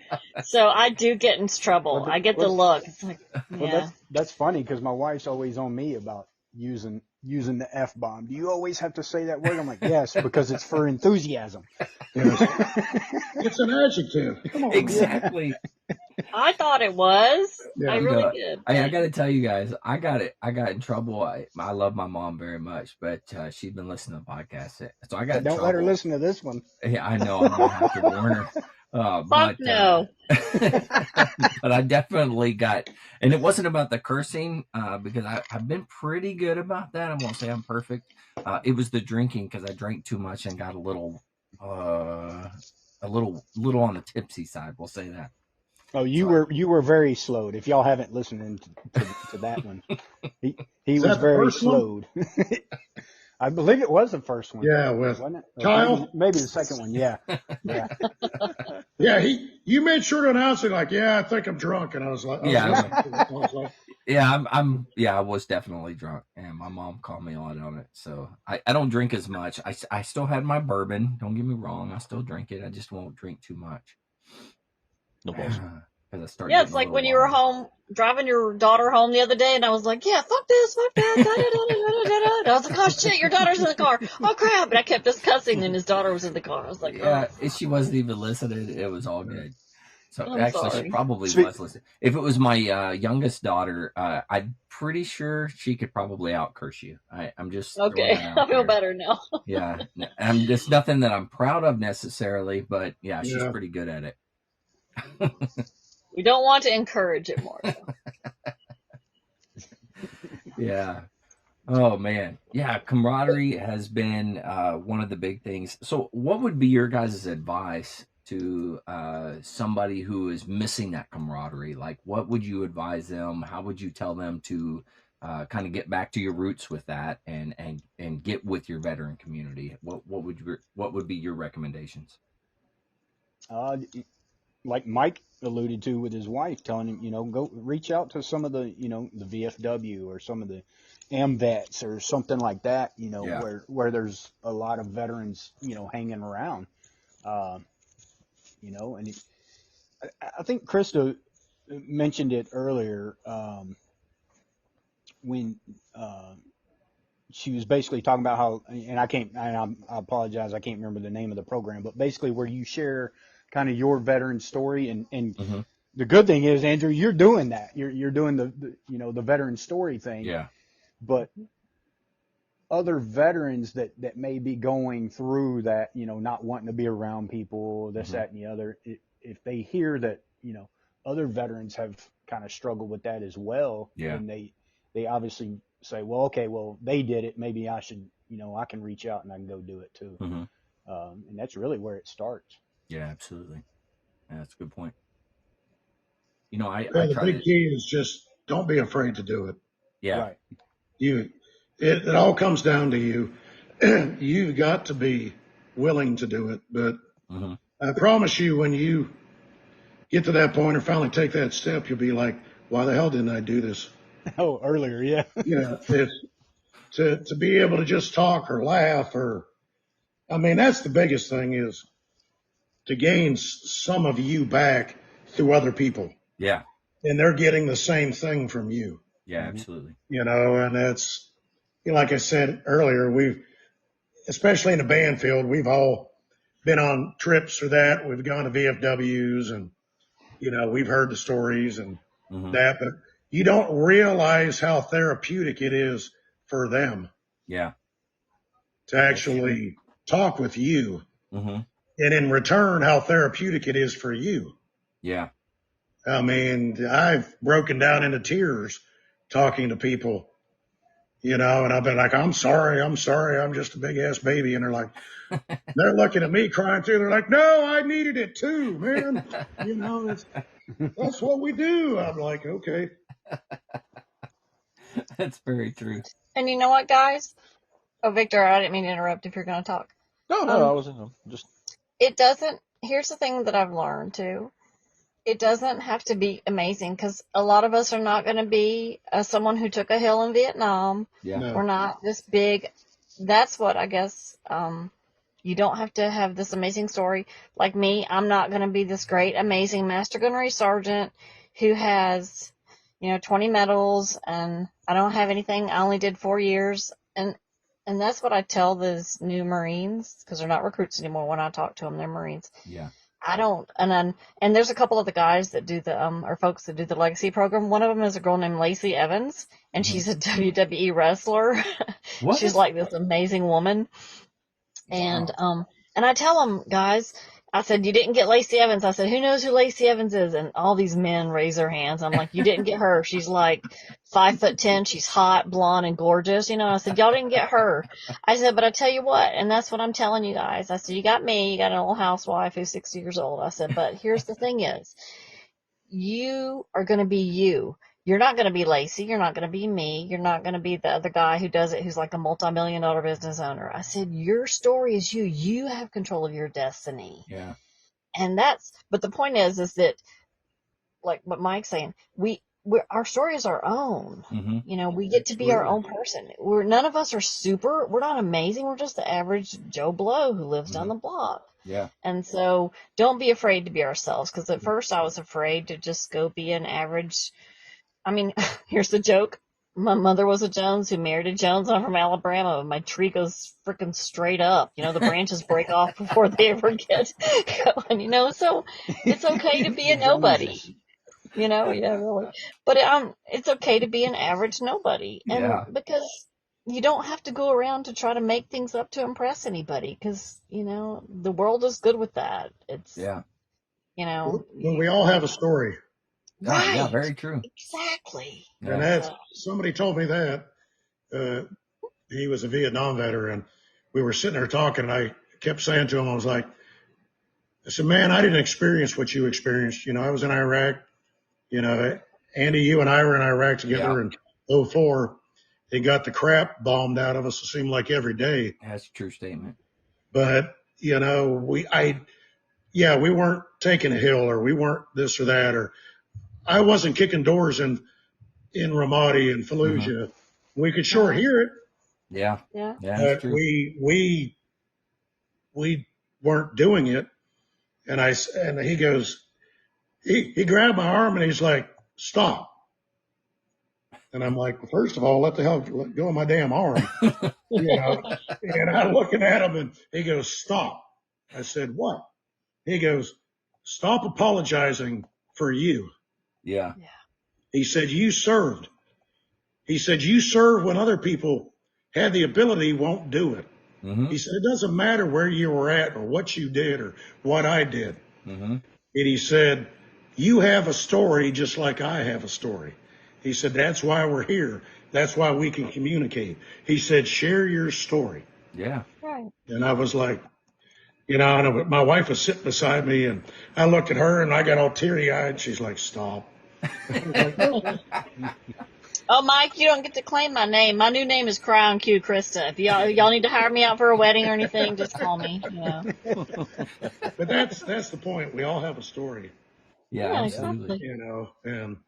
Speaker 4: so I do get in trouble. I get the look. It's like,
Speaker 3: Well, that's funny because my wife's always on me about using the F-bomb. Do you always have to say that word? I'm like, yes, because it's for enthusiasm.
Speaker 5: It's an adjective. Come on.
Speaker 6: Exactly.
Speaker 4: I thought it was. Yeah. I really did.
Speaker 6: I got to tell you guys, I got in trouble. I love my mom very much, but she's been listening to the podcast, so I got.
Speaker 3: Don't let her listen to this one.
Speaker 6: Yeah, I know. I'm gonna have to warn her.
Speaker 4: Fuck no.
Speaker 6: But I definitely got, and it wasn't about the cursing because I've been pretty good about that. I won't say I'm perfect. It was the drinking because I drank too much and got a little on the tipsy side. We'll say that.
Speaker 3: Oh, you were very slowed. If y'all haven't listened to that one, he was very slowed. I believe it was the first one.
Speaker 5: Yeah, wasn't
Speaker 3: it?
Speaker 5: Kyle?
Speaker 3: Maybe the second one. Yeah.
Speaker 5: Yeah. You made sure to announce it like, I think I'm drunk, and I was like,
Speaker 6: I was definitely drunk, and my mom called me out on it. So I don't drink as much. I still had my bourbon. Don't get me wrong. I still drink it. I just won't drink too much.
Speaker 2: No balls.
Speaker 4: It's like when you were home driving your daughter home the other day, and I was like, fuck this, fuck that, I was like, oh shit, your daughter's in the car. Oh crap! And I kept just cussing, and his daughter was in the car. I was like,
Speaker 6: she wasn't even listening. It was all good. So
Speaker 4: I'm sorry.
Speaker 6: She probably was listening. If it was my youngest daughter, I'm pretty sure she could probably out curse you. I'm just
Speaker 4: okay. I feel better now.
Speaker 6: Yeah, it's nothing that I'm proud of necessarily, but she's pretty good at it.
Speaker 4: We don't want to encourage it more. So.
Speaker 6: Yeah. Oh man, yeah, camaraderie has been one of the big things. So, what would be your guys' advice to somebody who is missing that camaraderie? Like, what would you advise them? How would you tell them to kind of get back to your roots with that and get with your veteran community? What would be your recommendations?
Speaker 3: Uh, like Mike alluded to with his wife, telling him, go reach out to some of the, the VFW or some of the AMVETs or something like that,
Speaker 6: Yeah.
Speaker 3: where there's a lot of veterans, hanging around. Uh, and I think Krista mentioned it earlier, when she was basically talking about how, and I apologize, I can't remember the name of the program, but basically where you share kind of your veteran story, and
Speaker 6: Hmm.
Speaker 3: the good thing is, Andrew, you're doing that. You're doing the veteran story thing,
Speaker 6: Yeah.
Speaker 3: but other veterans that may be going through that, not wanting to be around people, this,
Speaker 6: Hmm.
Speaker 3: that, and the other, if they hear that, other veterans have kind of struggled with that as well,
Speaker 6: Yeah.
Speaker 3: then they obviously say, well, okay, well, they did it. Maybe I should, I can reach out and I can go do it too.
Speaker 6: Hmm.
Speaker 3: And that's really where it starts.
Speaker 6: Yeah, absolutely. Yeah, that's a good point. I
Speaker 5: Well, the
Speaker 6: try
Speaker 5: big
Speaker 6: to.
Speaker 5: key is just don't be afraid to do it.
Speaker 6: Yeah.
Speaker 3: Right.
Speaker 5: You, it all comes down to you. You've got to be willing to do it. But
Speaker 6: Hmm.
Speaker 5: I promise you, when you get to that point or finally take that step, you'll be like, why the hell didn't I do this?
Speaker 3: Oh, earlier. Yeah.
Speaker 5: It's to be able to just talk or laugh or, I mean, that's the biggest thing is to gain some of you back through other people
Speaker 6: Yeah.
Speaker 5: and they're getting the same thing from you,
Speaker 6: Yeah,
Speaker 3: Hmm.
Speaker 6: absolutely.
Speaker 5: and that's, like I said earlier, especially in the band field, we've all been on trips or that. We've gone to VFWs and, we've heard the stories and
Speaker 6: Hmm.
Speaker 5: that, but you don't realize how therapeutic it is for them
Speaker 6: Yeah.
Speaker 5: to
Speaker 6: Yeah, that's true.
Speaker 5: actually talk with you.
Speaker 6: Hmm.
Speaker 5: And in return, how therapeutic it is for you.
Speaker 6: Yeah.
Speaker 5: I mean, I've broken down into tears talking to people, and I've been like, I'm sorry, I'm just a big ass baby. And they're looking at me crying too. They're like, no, I needed it too, man. That's what we do. I'm like, okay.
Speaker 6: That's very true.
Speaker 4: And you know what, guys? Oh, Victor, I didn't mean to interrupt if you're going to talk.
Speaker 2: No, I
Speaker 4: Um,
Speaker 2: wasn't. Just
Speaker 4: it doesn't, here's the thing that I've learned too. It doesn't have to be amazing because a lot of us are not going to be someone who took a hill in Vietnam.
Speaker 6: Yeah.
Speaker 5: No.
Speaker 4: We're not this big. That's what I guess, you don't have to have this amazing story. Like me, I'm not going to be this great, amazing Master Gunnery Sergeant who has, 20 medals, and I don't have anything. I only did 4 years. And that's what I tell those new Marines, because they're not recruits anymore when I talk to them. They're Marines.
Speaker 6: Yeah.
Speaker 4: I don't, and there's a couple of the guys that do the, or folks that do the legacy program. One of them is a girl named Lacey Evans, and
Speaker 6: Hmm.
Speaker 4: she's a WWE wrestler.
Speaker 6: What?
Speaker 4: She's like this amazing woman. And,
Speaker 6: Wow.
Speaker 4: and I tell them, guys, I said, you didn't get Lacey Evans. I said, who knows who Lacey Evans is? And all these men raise their hands. I'm like, you didn't get her. She's like 5'10". She's hot, blonde, and gorgeous. I said, y'all didn't get her. I said, but I tell you what, and that's what I'm telling you guys. I said, you got me. You got an old housewife who's 60 years old. I said, but here's the thing is, you are going to be you. You're not going to be Lacey. You're not going to be me. You're not going to be the other guy who does it, who's like a multi-million-dollar business owner. I said, your story is you. You have control of your destiny.
Speaker 6: Yeah.
Speaker 4: And but the point is that, like what Mike's saying, our story is our own.
Speaker 6: Hmm.
Speaker 4: We get to be our
Speaker 5: Absolutely.
Speaker 4: own person. None of us are we're not amazing. We're just the average Joe Blow who lives down the block.
Speaker 6: Yeah.
Speaker 4: And so don't be afraid to be ourselves. Because at first I was afraid to just go be an average. I mean, here's the joke. My mother was a Jones who married a Jones. I'm from Alabama. My tree goes freaking straight up. The branches break off before they ever get going, so it's okay to be a nobody.
Speaker 3: Joneses.
Speaker 4: Yeah, really. But it's okay to be an average nobody. And
Speaker 6: Yeah.
Speaker 4: because you don't have to go around to try to make things up to impress anybody, because, the world is good with that. It's,
Speaker 6: Yeah.
Speaker 5: Well, we all have a story.
Speaker 6: Oh, yeah.
Speaker 4: right.
Speaker 6: Very true.
Speaker 4: Exactly.
Speaker 5: And
Speaker 6: Yeah.
Speaker 5: that's,
Speaker 4: So,
Speaker 5: somebody told me that. he was a Vietnam veteran. We were sitting there talking, and I kept saying to him, I said, man, I didn't experience what you experienced. I was in Iraq. Andy, you and I were in Iraq together in '04. He got the crap bombed out of us, it seemed like every day.
Speaker 6: That's a true statement.
Speaker 5: But, we weren't taking a hill, or we weren't this or that, or I wasn't kicking doors in Ramadi and Fallujah. We could sure hear it,
Speaker 6: Yeah.
Speaker 4: Yeah.
Speaker 6: Yeah, that's
Speaker 5: but
Speaker 6: true.
Speaker 5: we weren't doing it. And he goes, he grabbed my arm and he's like, stop. And I'm like, well, first of all, let go of my damn arm. And I'm looking at him and he goes, stop. I said, what? He goes, stop apologizing for you.
Speaker 6: Yeah.
Speaker 5: He said, you served. He said, you serve when other people had the ability, won't do it.
Speaker 6: Mm-hmm.
Speaker 5: He said, it doesn't matter where you were at or what you did or what I did.
Speaker 6: Mm-hmm.
Speaker 5: And he said, you have a story just like I have a story. He said, that's why we're here. That's why we can communicate. He said, share your story.
Speaker 6: Yeah.
Speaker 4: Right.
Speaker 5: And I was like, my wife was sitting beside me and I looked at her and I got all teary eyed. She's like, stop. I was like, okay.
Speaker 4: Oh, Mike, you don't get to claim my name. My new name is Crown Q Krista. If y'all need to hire me out for a wedding or anything, just call me.
Speaker 5: But that's the point. We all have a story,
Speaker 6: Yeah,
Speaker 4: Yeah,
Speaker 6: absolutely.
Speaker 5: and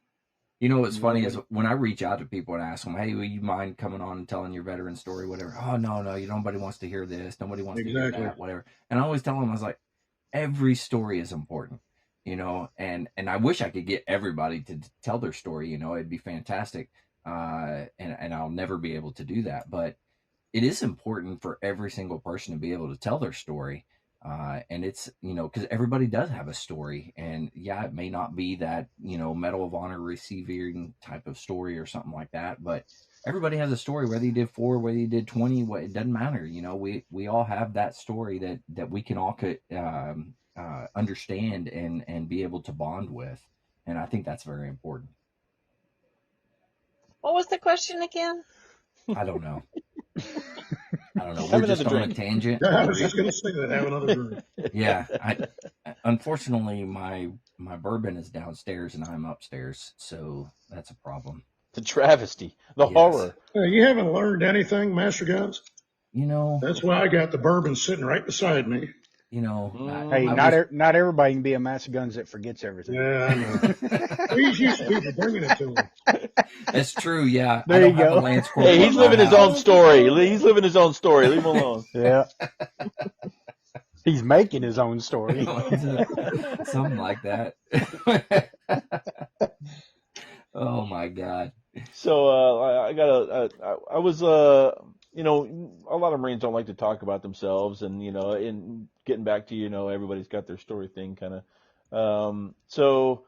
Speaker 6: What's funny is when I reach out to people and ask them, hey, will you mind coming on and telling your veteran story, whatever? Oh, no, nobody wants to hear this. Nobody wants to hear that, whatever. And I always tell them, I was like, every story is important, and I wish I could get everybody to tell their story, it'd be fantastic. And I'll never be able to do that, but it is important for every single person to be able to tell their story. And it's, because everybody does have a story, and yeah, it may not be that, Medal of Honor receiving type of story or something like that, but everybody has a story, whether you did 4, whether you did 20, it doesn't matter. We all have that story that we can all understand and be able to bond with. And I think that's very important.
Speaker 4: What was the question again?
Speaker 6: I don't know.
Speaker 2: Have
Speaker 6: We're just
Speaker 2: another
Speaker 6: on a
Speaker 2: drink.
Speaker 6: tangent.
Speaker 5: I was just going to say that. Have another drink.
Speaker 6: Yeah. Unfortunately, my bourbon is downstairs and I'm upstairs, so that's a problem.
Speaker 2: The travesty, the
Speaker 6: Yes.
Speaker 2: horror.
Speaker 5: You haven't learned anything, Master Guns.
Speaker 6: You
Speaker 5: That's why I got the bourbon sitting right beside me.
Speaker 3: Hey,
Speaker 6: I
Speaker 3: not everybody can be a master guns that forgets everything.
Speaker 5: Yeah, I know. He's used to people bringing it to him.
Speaker 6: That's true. Yeah.
Speaker 3: There
Speaker 6: I don't
Speaker 3: you
Speaker 6: have
Speaker 3: go.
Speaker 6: a Lance Corporal.
Speaker 2: Hey, he's
Speaker 6: at my
Speaker 2: living his
Speaker 6: house.
Speaker 2: own story. He's living his own story. Leave him alone.
Speaker 3: Yeah. He's making his own story.
Speaker 6: Something like that. Oh my God.
Speaker 2: So I was a lot of Marines don't like to talk about themselves, and in getting back to everybody's got their story thing kind of. So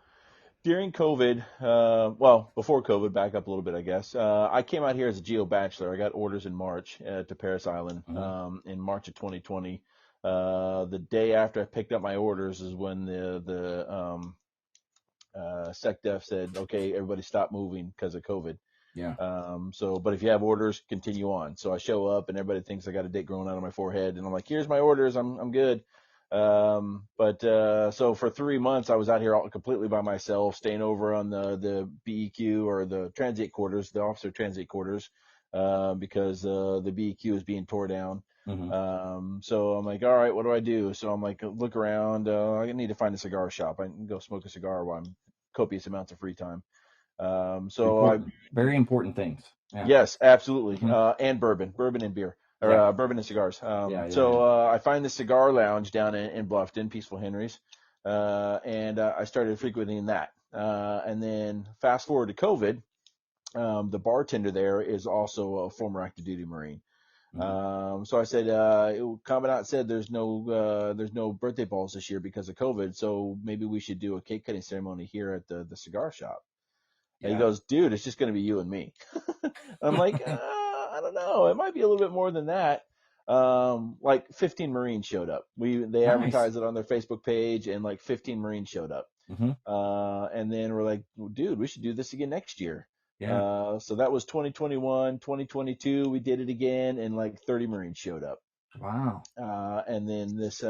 Speaker 2: during COVID, before COVID, back up a little bit, I guess. I came out here as a geo bachelor. I got orders in March to Paris Island in March of 2020. The day after I picked up my orders is when the SecDef said, okay, everybody stop moving because of COVID.
Speaker 6: Yeah.
Speaker 2: But if you have orders, continue on. So I show up and everybody thinks I got a dick growing out of my forehead, and I'm like, here's my orders. I'm good. So for 3 months I was out here completely by myself, staying over on the BEQ, or the transient quarters, the officer transient quarters, because the BEQ is being tore down. So I'm like, all right, what do I do? So I'm like, look around. I need to find a cigar shop. I can go smoke a cigar while I'm copious amounts of free time.
Speaker 6: Very important things. Yeah.
Speaker 2: Yes, absolutely. And bourbon and beer, or bourbon and cigars. I find the cigar lounge down in Bluffton, Peaceful Henry's, and I started frequenting that. And then fast forward to COVID, the bartender there is also a former active duty Marine. So I said, Commandant said there's no birthday balls this year because of COVID, so maybe we should do a cake cutting ceremony here at the cigar shop. And he goes, dude, it's just going to be you and me. I'm like, I don't know. It might be a little bit more than that. Like 15 Marines showed up. They advertised it on their Facebook page, and like 15 Marines showed up. And then we're like, dude, we should do this again next year.
Speaker 6: Yeah.
Speaker 2: So that was 2021. 2022, we did it again, and like 30 Marines showed up.
Speaker 6: Wow.
Speaker 2: And then this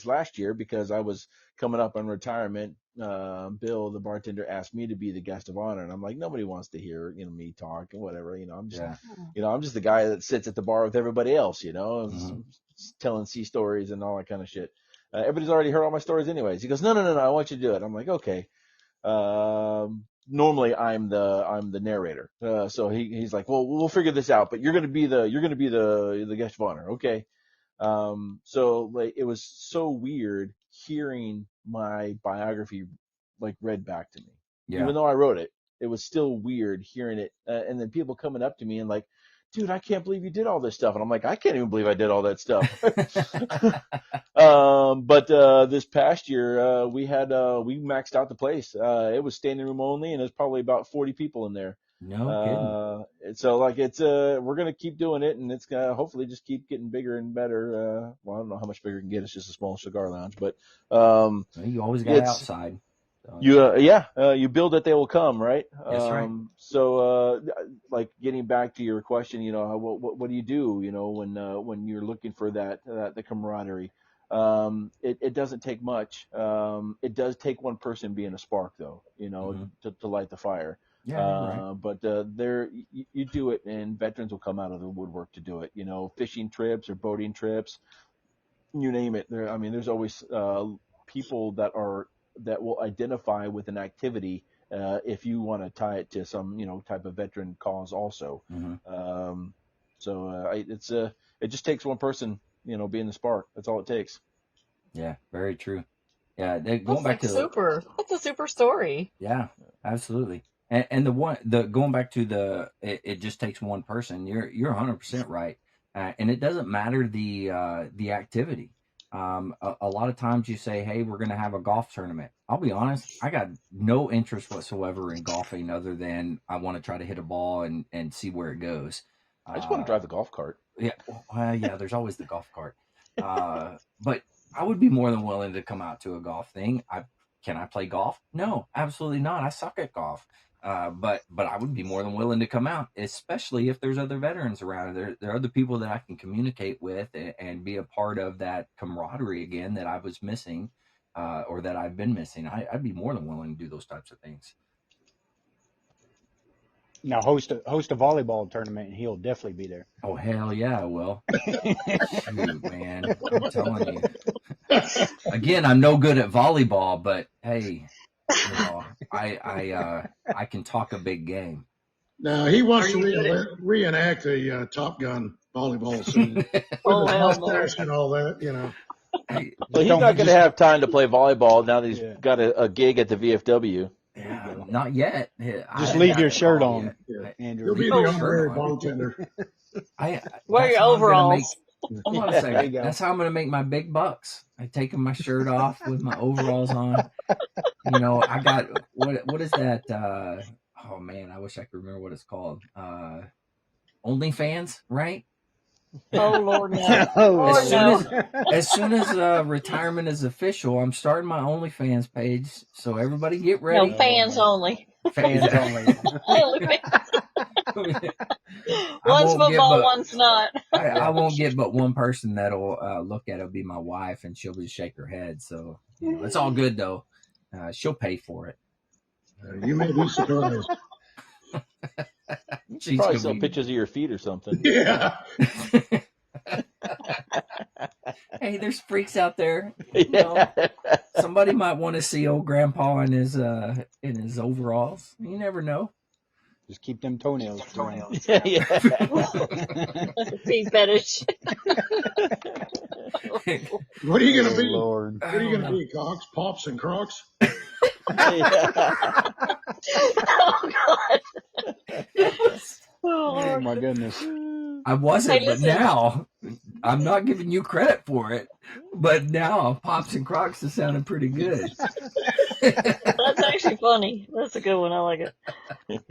Speaker 2: last year, because I was coming up on retirement, Bill, the bartender, asked me to be the guest of honor, and I'm like, nobody wants to hear me talk and whatever. I'm just
Speaker 6: Yeah.
Speaker 2: I'm just the guy that sits at the bar with everybody else,
Speaker 6: Mhm.
Speaker 2: telling sea stories and all that kind of shit. Everybody's already heard all my stories anyways. He goes, no, I want you to do it. I'm like, okay. Normally I'm the narrator. So he's like, well, we'll figure this out, but you're gonna be the guest of honor, okay? So like it was so weird hearing my biography like read back to me,
Speaker 6: Yeah.
Speaker 2: even though I wrote it. It was still weird hearing it, and then people coming up to me and like, dude, I can't believe you did all this stuff, and I'm like, I can't even believe I did all that stuff. But this past year, we maxed out the place. It was standing room only, and there's probably about 40 people in there.
Speaker 6: No kidding.
Speaker 2: So like we're gonna keep doing it, and it's gonna hopefully just keep getting bigger and better. Well, I don't know how much bigger it can get. It's just a small cigar lounge, but
Speaker 6: Well, you always got
Speaker 2: it's
Speaker 6: outside. So.
Speaker 2: you build it, they will come, right?
Speaker 6: That's right.
Speaker 2: So like getting back to your question, what do you do, when you're looking for the camaraderie? It doesn't take much. It does take one person being a spark, though,
Speaker 6: Mhm.
Speaker 2: to light the fire.
Speaker 6: Yeah, you're right.
Speaker 2: But you do it, and veterans will come out of the woodwork to do it. Fishing trips or boating trips, you name it. There's always people that will identify with an activity if you want to tie it to some type of veteran cause also.
Speaker 6: Mhm.
Speaker 2: It just takes one person being the spark. That's all it takes.
Speaker 6: Yeah, very true. Yeah, going
Speaker 4: That's
Speaker 6: back
Speaker 4: like
Speaker 6: to
Speaker 4: super. That's a super story.
Speaker 6: yeah, absolutely. And the going back to it just takes one person. You're 100% right. And it doesn't matter the activity. A lot of times you say, "Hey, we're going to have a golf tournament." I'll be honest, I got no interest whatsoever in golfing other than I want to try to hit a ball and see where it goes.
Speaker 2: I just want to drive the golf cart.
Speaker 6: Yeah, yeah. There's always the golf cart. But I would be more than willing to come out to a golf thing. Can I play golf? No, absolutely not. I suck at golf. But I would be more than willing to come out, especially if there's other veterans around. There are other people that I can communicate with and be a part of that camaraderie again that I was missing, or that I've been missing. I'd be more than willing to do those types of things.
Speaker 3: Now host a volleyball tournament, and he'll definitely be there.
Speaker 6: Oh hell yeah, I will. Shoot, man, I'm telling you. Again, I'm no good at volleyball, but hey, I can talk a big game.
Speaker 5: Now he wants to reenact a Top Gun volleyball scene with
Speaker 4: Oh,
Speaker 5: the
Speaker 4: hell no.
Speaker 5: mustache and all that.
Speaker 6: Hey,
Speaker 2: Well, he's not going to have time to play volleyball now that he's got a gig at the VFW.
Speaker 6: yeah, not yet.
Speaker 3: Just leave your shirt on,
Speaker 5: yet.
Speaker 3: Andrew.
Speaker 5: You'll be the honorary bartender.
Speaker 4: Wear your overalls.
Speaker 6: Hold on a second. That's how I'm going to make my big bucks. I taking my shirt off with my overalls on. I got what is that? Oh man, I wish I could remember what it's called. OnlyFans, right?
Speaker 4: Oh Lord, no.
Speaker 3: Oh,
Speaker 6: As soon as retirement is official, I'm starting my OnlyFans page. So everybody get ready.
Speaker 4: No, fans only.
Speaker 3: fans only.
Speaker 4: Only fans. One's football, one's not.
Speaker 6: I won't get but one person that'll look at it. It'll be my wife, and she'll just shake her head. So it's all good though. She'll pay for it.
Speaker 5: You may be surprised.
Speaker 6: She's
Speaker 2: Probably
Speaker 6: gonna
Speaker 2: some
Speaker 6: be-
Speaker 2: pictures of your feet or something.
Speaker 5: Yeah.
Speaker 6: Hey, there's freaks out there. Somebody might want to see old grandpa in his overalls. You never know.
Speaker 3: Just keep them toenails.
Speaker 2: Yeah.
Speaker 4: Feet fetish.
Speaker 5: What are you going to be?
Speaker 3: Lord.
Speaker 5: What are you going to be, Cox? Pops and Crocs?
Speaker 4: Oh God. Oh
Speaker 3: Oh
Speaker 4: Lord.
Speaker 3: my goodness.
Speaker 6: I wasn't,
Speaker 4: Hey,
Speaker 6: but
Speaker 4: listen.
Speaker 6: now I'm not giving you credit for it. But now Pops and Crocs is sounding pretty good.
Speaker 4: That's actually funny. That's a good one. I like it.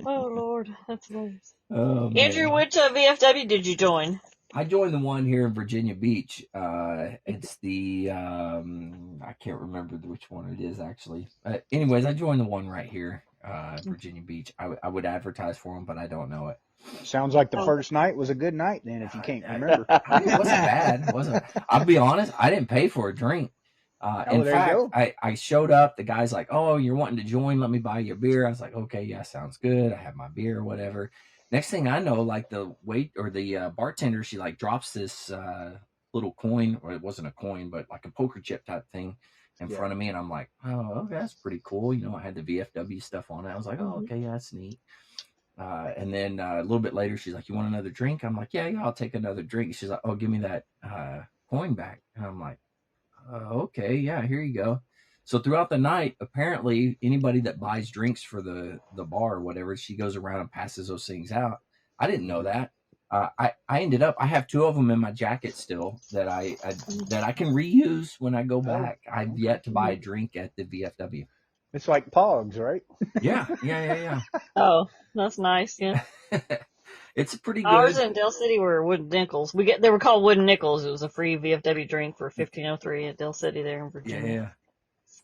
Speaker 4: Oh Lord, that's hilarious.
Speaker 6: Oh, man.
Speaker 4: Andrew, which VFW did you join?
Speaker 6: I joined the one here in Virginia Beach. It's the I can't remember which one it is actually. Anyways, I joined the one right here. Virginia Beach. I would advertise for them, but I don't know it.
Speaker 3: Sounds like the
Speaker 4: Oh.
Speaker 3: first night was a good night then, if you can't remember.
Speaker 6: It wasn't bad. It wasn't. I'll be honest. I didn't pay for a drink. In
Speaker 3: there you
Speaker 6: fact,
Speaker 3: go.
Speaker 6: I showed up. The guy's like, "Oh, you're wanting to join? Let me buy you a beer." I was like, "Okay, yeah, sounds good." I have my beer, or whatever. Next thing I know, like the wait or the bartender, she like drops this little coin, or it wasn't a coin, but like a poker chip type thing in front of me, and I'm like, "Oh, okay, that's pretty cool." I had the VFW stuff on it. I was like, "Oh, okay, yeah, that's neat." And then a little bit later, she's like, "You want another drink?" I'm like, "Yeah, I'll take another drink." She's like, "Oh, give me that coin back." And I'm like, "Okay, yeah, here you go." So throughout the night, apparently anybody that buys drinks for the bar or whatever, she goes around and passes those things out. I didn't know that. I ended up, I have 2 of them in my jacket still that I can reuse when I go back. I've yet to buy a drink at the VFW.
Speaker 3: It's like Pogs, right?
Speaker 6: Yeah.
Speaker 4: Oh, that's nice. Yeah.
Speaker 6: It's pretty
Speaker 4: Ours
Speaker 6: good.
Speaker 4: in Dell City were wooden nickels. They were called wooden nickels. It was a free VFW drink for 1503 at Dell City there in Virginia.
Speaker 6: Yeah.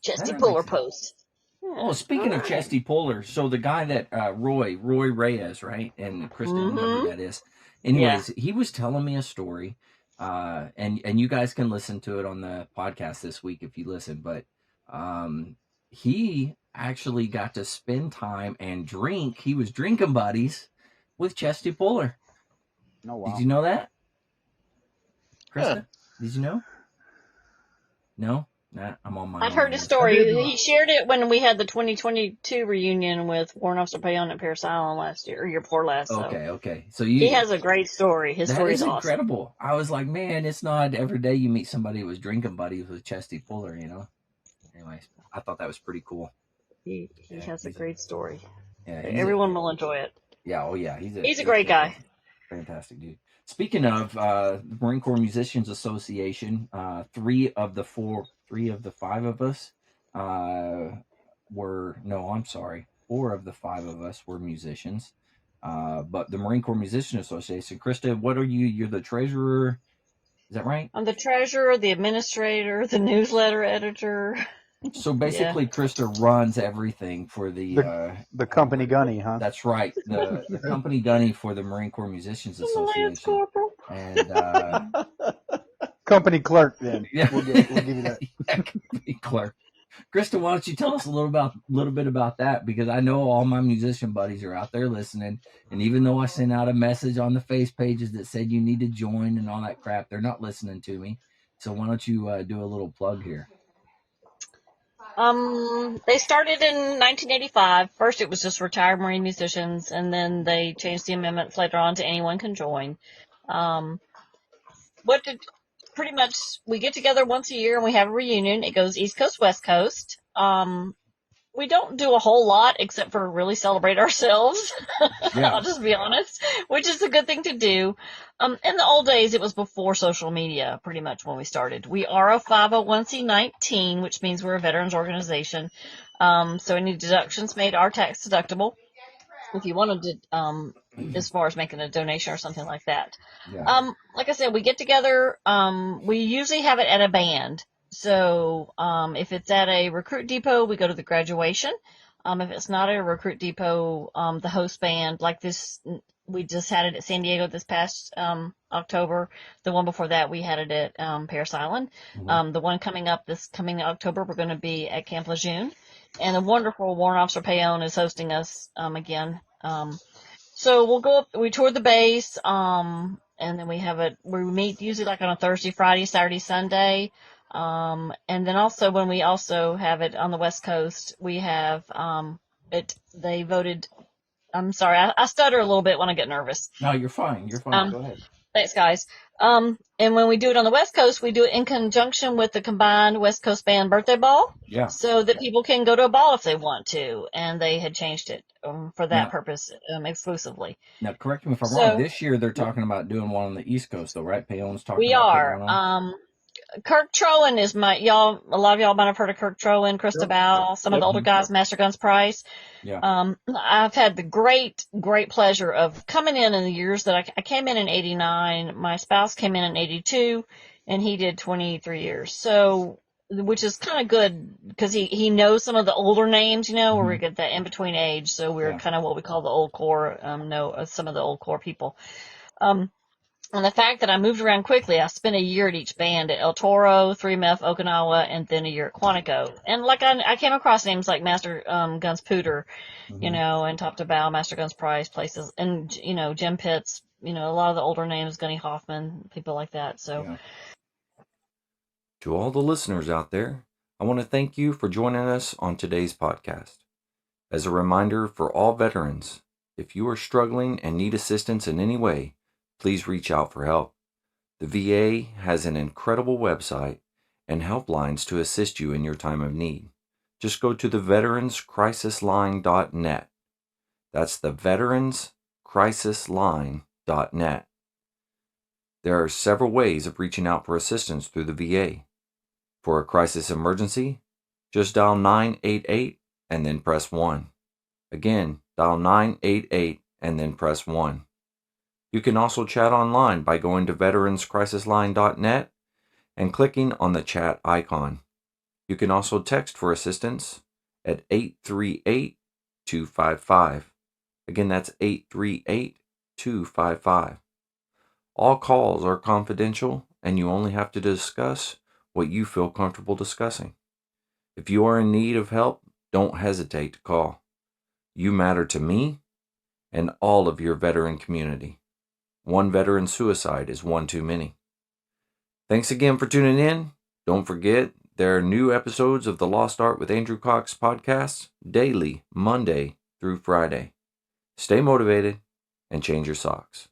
Speaker 4: Chesty
Speaker 6: That
Speaker 4: Puller
Speaker 6: makes sense.
Speaker 4: Post.
Speaker 6: Oh, speaking of Chesty Puller, so the guy that Roy Reyes, right? And Krista, you know who that is. Anyways, he was telling me a story, and you guys can listen to it on the podcast this week if you listen. But he actually got to spend time and drink. He was drinking buddies with Chesty Puller.
Speaker 3: Oh, wow.
Speaker 6: Did you know that, Krista? Did you know? No. Nah, I'm on my
Speaker 4: I've
Speaker 6: own
Speaker 4: heard the
Speaker 6: here.
Speaker 4: story. He shared it when we had the 2022 reunion with Warrant Officer Payon at Paris Island last year, or year before last. So
Speaker 6: Okay. So
Speaker 4: he has a great story. His
Speaker 6: that
Speaker 4: story
Speaker 6: is
Speaker 4: is awesome.
Speaker 6: incredible. I was like, man, it's not every day you meet somebody who was drinking buddies with Chesty Puller, Anyways, I thought that was pretty cool.
Speaker 4: He has a great story.
Speaker 6: Yeah,
Speaker 4: Everyone will enjoy it.
Speaker 6: Yeah, oh yeah,
Speaker 4: He's a great guy.
Speaker 6: Fantastic dude. Speaking of the Marine Corps Musicians Association, 3 of the 5 of us 4 of the 5 of us were musicians. But the Marine Corps Musician Association, Krista, what are you? You're the treasurer. Is that right?
Speaker 4: I'm the treasurer, the administrator, the newsletter editor.
Speaker 6: So basically, Krista runs everything for
Speaker 3: The company gunny, huh?
Speaker 6: That's right, the company gunny for the Marine Corps Musicians
Speaker 4: I'm the Lance
Speaker 6: Association.
Speaker 4: Corporal.
Speaker 6: And
Speaker 3: Company clerk, then.
Speaker 6: yeah,
Speaker 3: We'll give you that.
Speaker 6: Yeah, company clerk. Krista, why don't you tell us a little bit about that? Because I know all my musician buddies are out there listening, and even though I sent out a message on the face pages that said you need to join and all that crap, they're not listening to me. So why don't you do a little plug here?
Speaker 4: They started in 1985. First, it was just retired Marine musicians, and then they changed the amendments later on to anyone can join. Pretty much, we get together once a year and we have a reunion. It goes East Coast, West Coast. We don't do a whole lot except for really celebrate ourselves.
Speaker 6: Yeah.
Speaker 4: I'll just be honest, which is a good thing to do. In the old days, it was before social media, pretty much when we started. We are a 501c19, which means we're a veterans organization. So any deductions made are tax deductible. If you wanted to, as far as making a donation or something like that.
Speaker 6: Yeah.
Speaker 4: Like I said, we get together. We usually have it at a band. So, if it's at a recruit depot, we go to the graduation. If it's not a recruit depot, the host band, like this, we just had it at San Diego this past, October. The one before that, we had it at, Paris Island.
Speaker 6: Mhm.
Speaker 4: The one this coming October, we're going to be at Camp Lejeune. And the wonderful Warrant Officer Payon is hosting us, again. So we'll go up, we tour the base, and then we meet usually like on a Thursday, Friday, Saturday, Sunday. And then also when we also have it on the West Coast, we have, they voted, I'm sorry, I stutter a little bit when I get nervous.
Speaker 6: No, you're fine. You're fine. Go ahead.
Speaker 4: Thanks, guys. And when we do it on the West Coast, we do it in conjunction with the combined West Coast Band birthday ball.
Speaker 6: Yeah.
Speaker 4: So that people can go to a ball if they want to. And they had changed it for that purpose exclusively.
Speaker 6: Now, correct me if I'm wrong. This year they're talking about doing one on the East Coast, though, right? Payon's talking
Speaker 4: we
Speaker 6: about
Speaker 4: are.
Speaker 6: putting one on.
Speaker 4: Kirk Trowan is a lot of y'all might have heard of Kirk Trowan, Krista Bowell, some of the older guys, Master Guns Price.
Speaker 6: Yeah.
Speaker 4: I've had the great pleasure of coming in the years that I came in 89. My spouse came in 82, and he did 23 years. So which is kind of good because he knows some of the older names, where we
Speaker 3: Mhm.
Speaker 4: get that in between age. So we're
Speaker 3: Yeah.
Speaker 4: kind of what we call the old core, know some of the old core people. And the fact that I moved around quickly, I spent a year at each band at El Toro, 3MF, Okinawa, and then a year at Quantico. And like I came across names like Master Guns Pooter,
Speaker 3: Mhm.
Speaker 4: and Top to Bow, Master Guns Price, places, and Jim Pitts, a lot of the older names, Gunny Hoffman, people like that. So
Speaker 3: Yeah.
Speaker 6: To all the listeners out there, I want to thank you for joining us on today's podcast. As a reminder for all veterans, if you are struggling and need assistance in any way, please reach out for help. The VA has an incredible website and helplines to assist you in your time of need. Just go to the veteranscrisisline.net. That's the veteranscrisisline.net. There are several ways of reaching out for assistance through the VA. For a crisis emergency, just dial 988 and then press 1. Again, dial 988 and then press 1. You can also chat online by going to veteranscrisisline.net and clicking on the chat icon. You can also text for assistance at 838-255. Again, that's 838-255. All calls are confidential and you only have to discuss what you feel comfortable discussing. If you are in need of help, don't hesitate to call. You matter to me and all of your veteran community. One veteran suicide is one too many. Thanks again for tuning in. Don't forget, there are new episodes of the Lost Art with Andrew Cox podcast daily, Monday through Friday. Stay motivated and change your socks.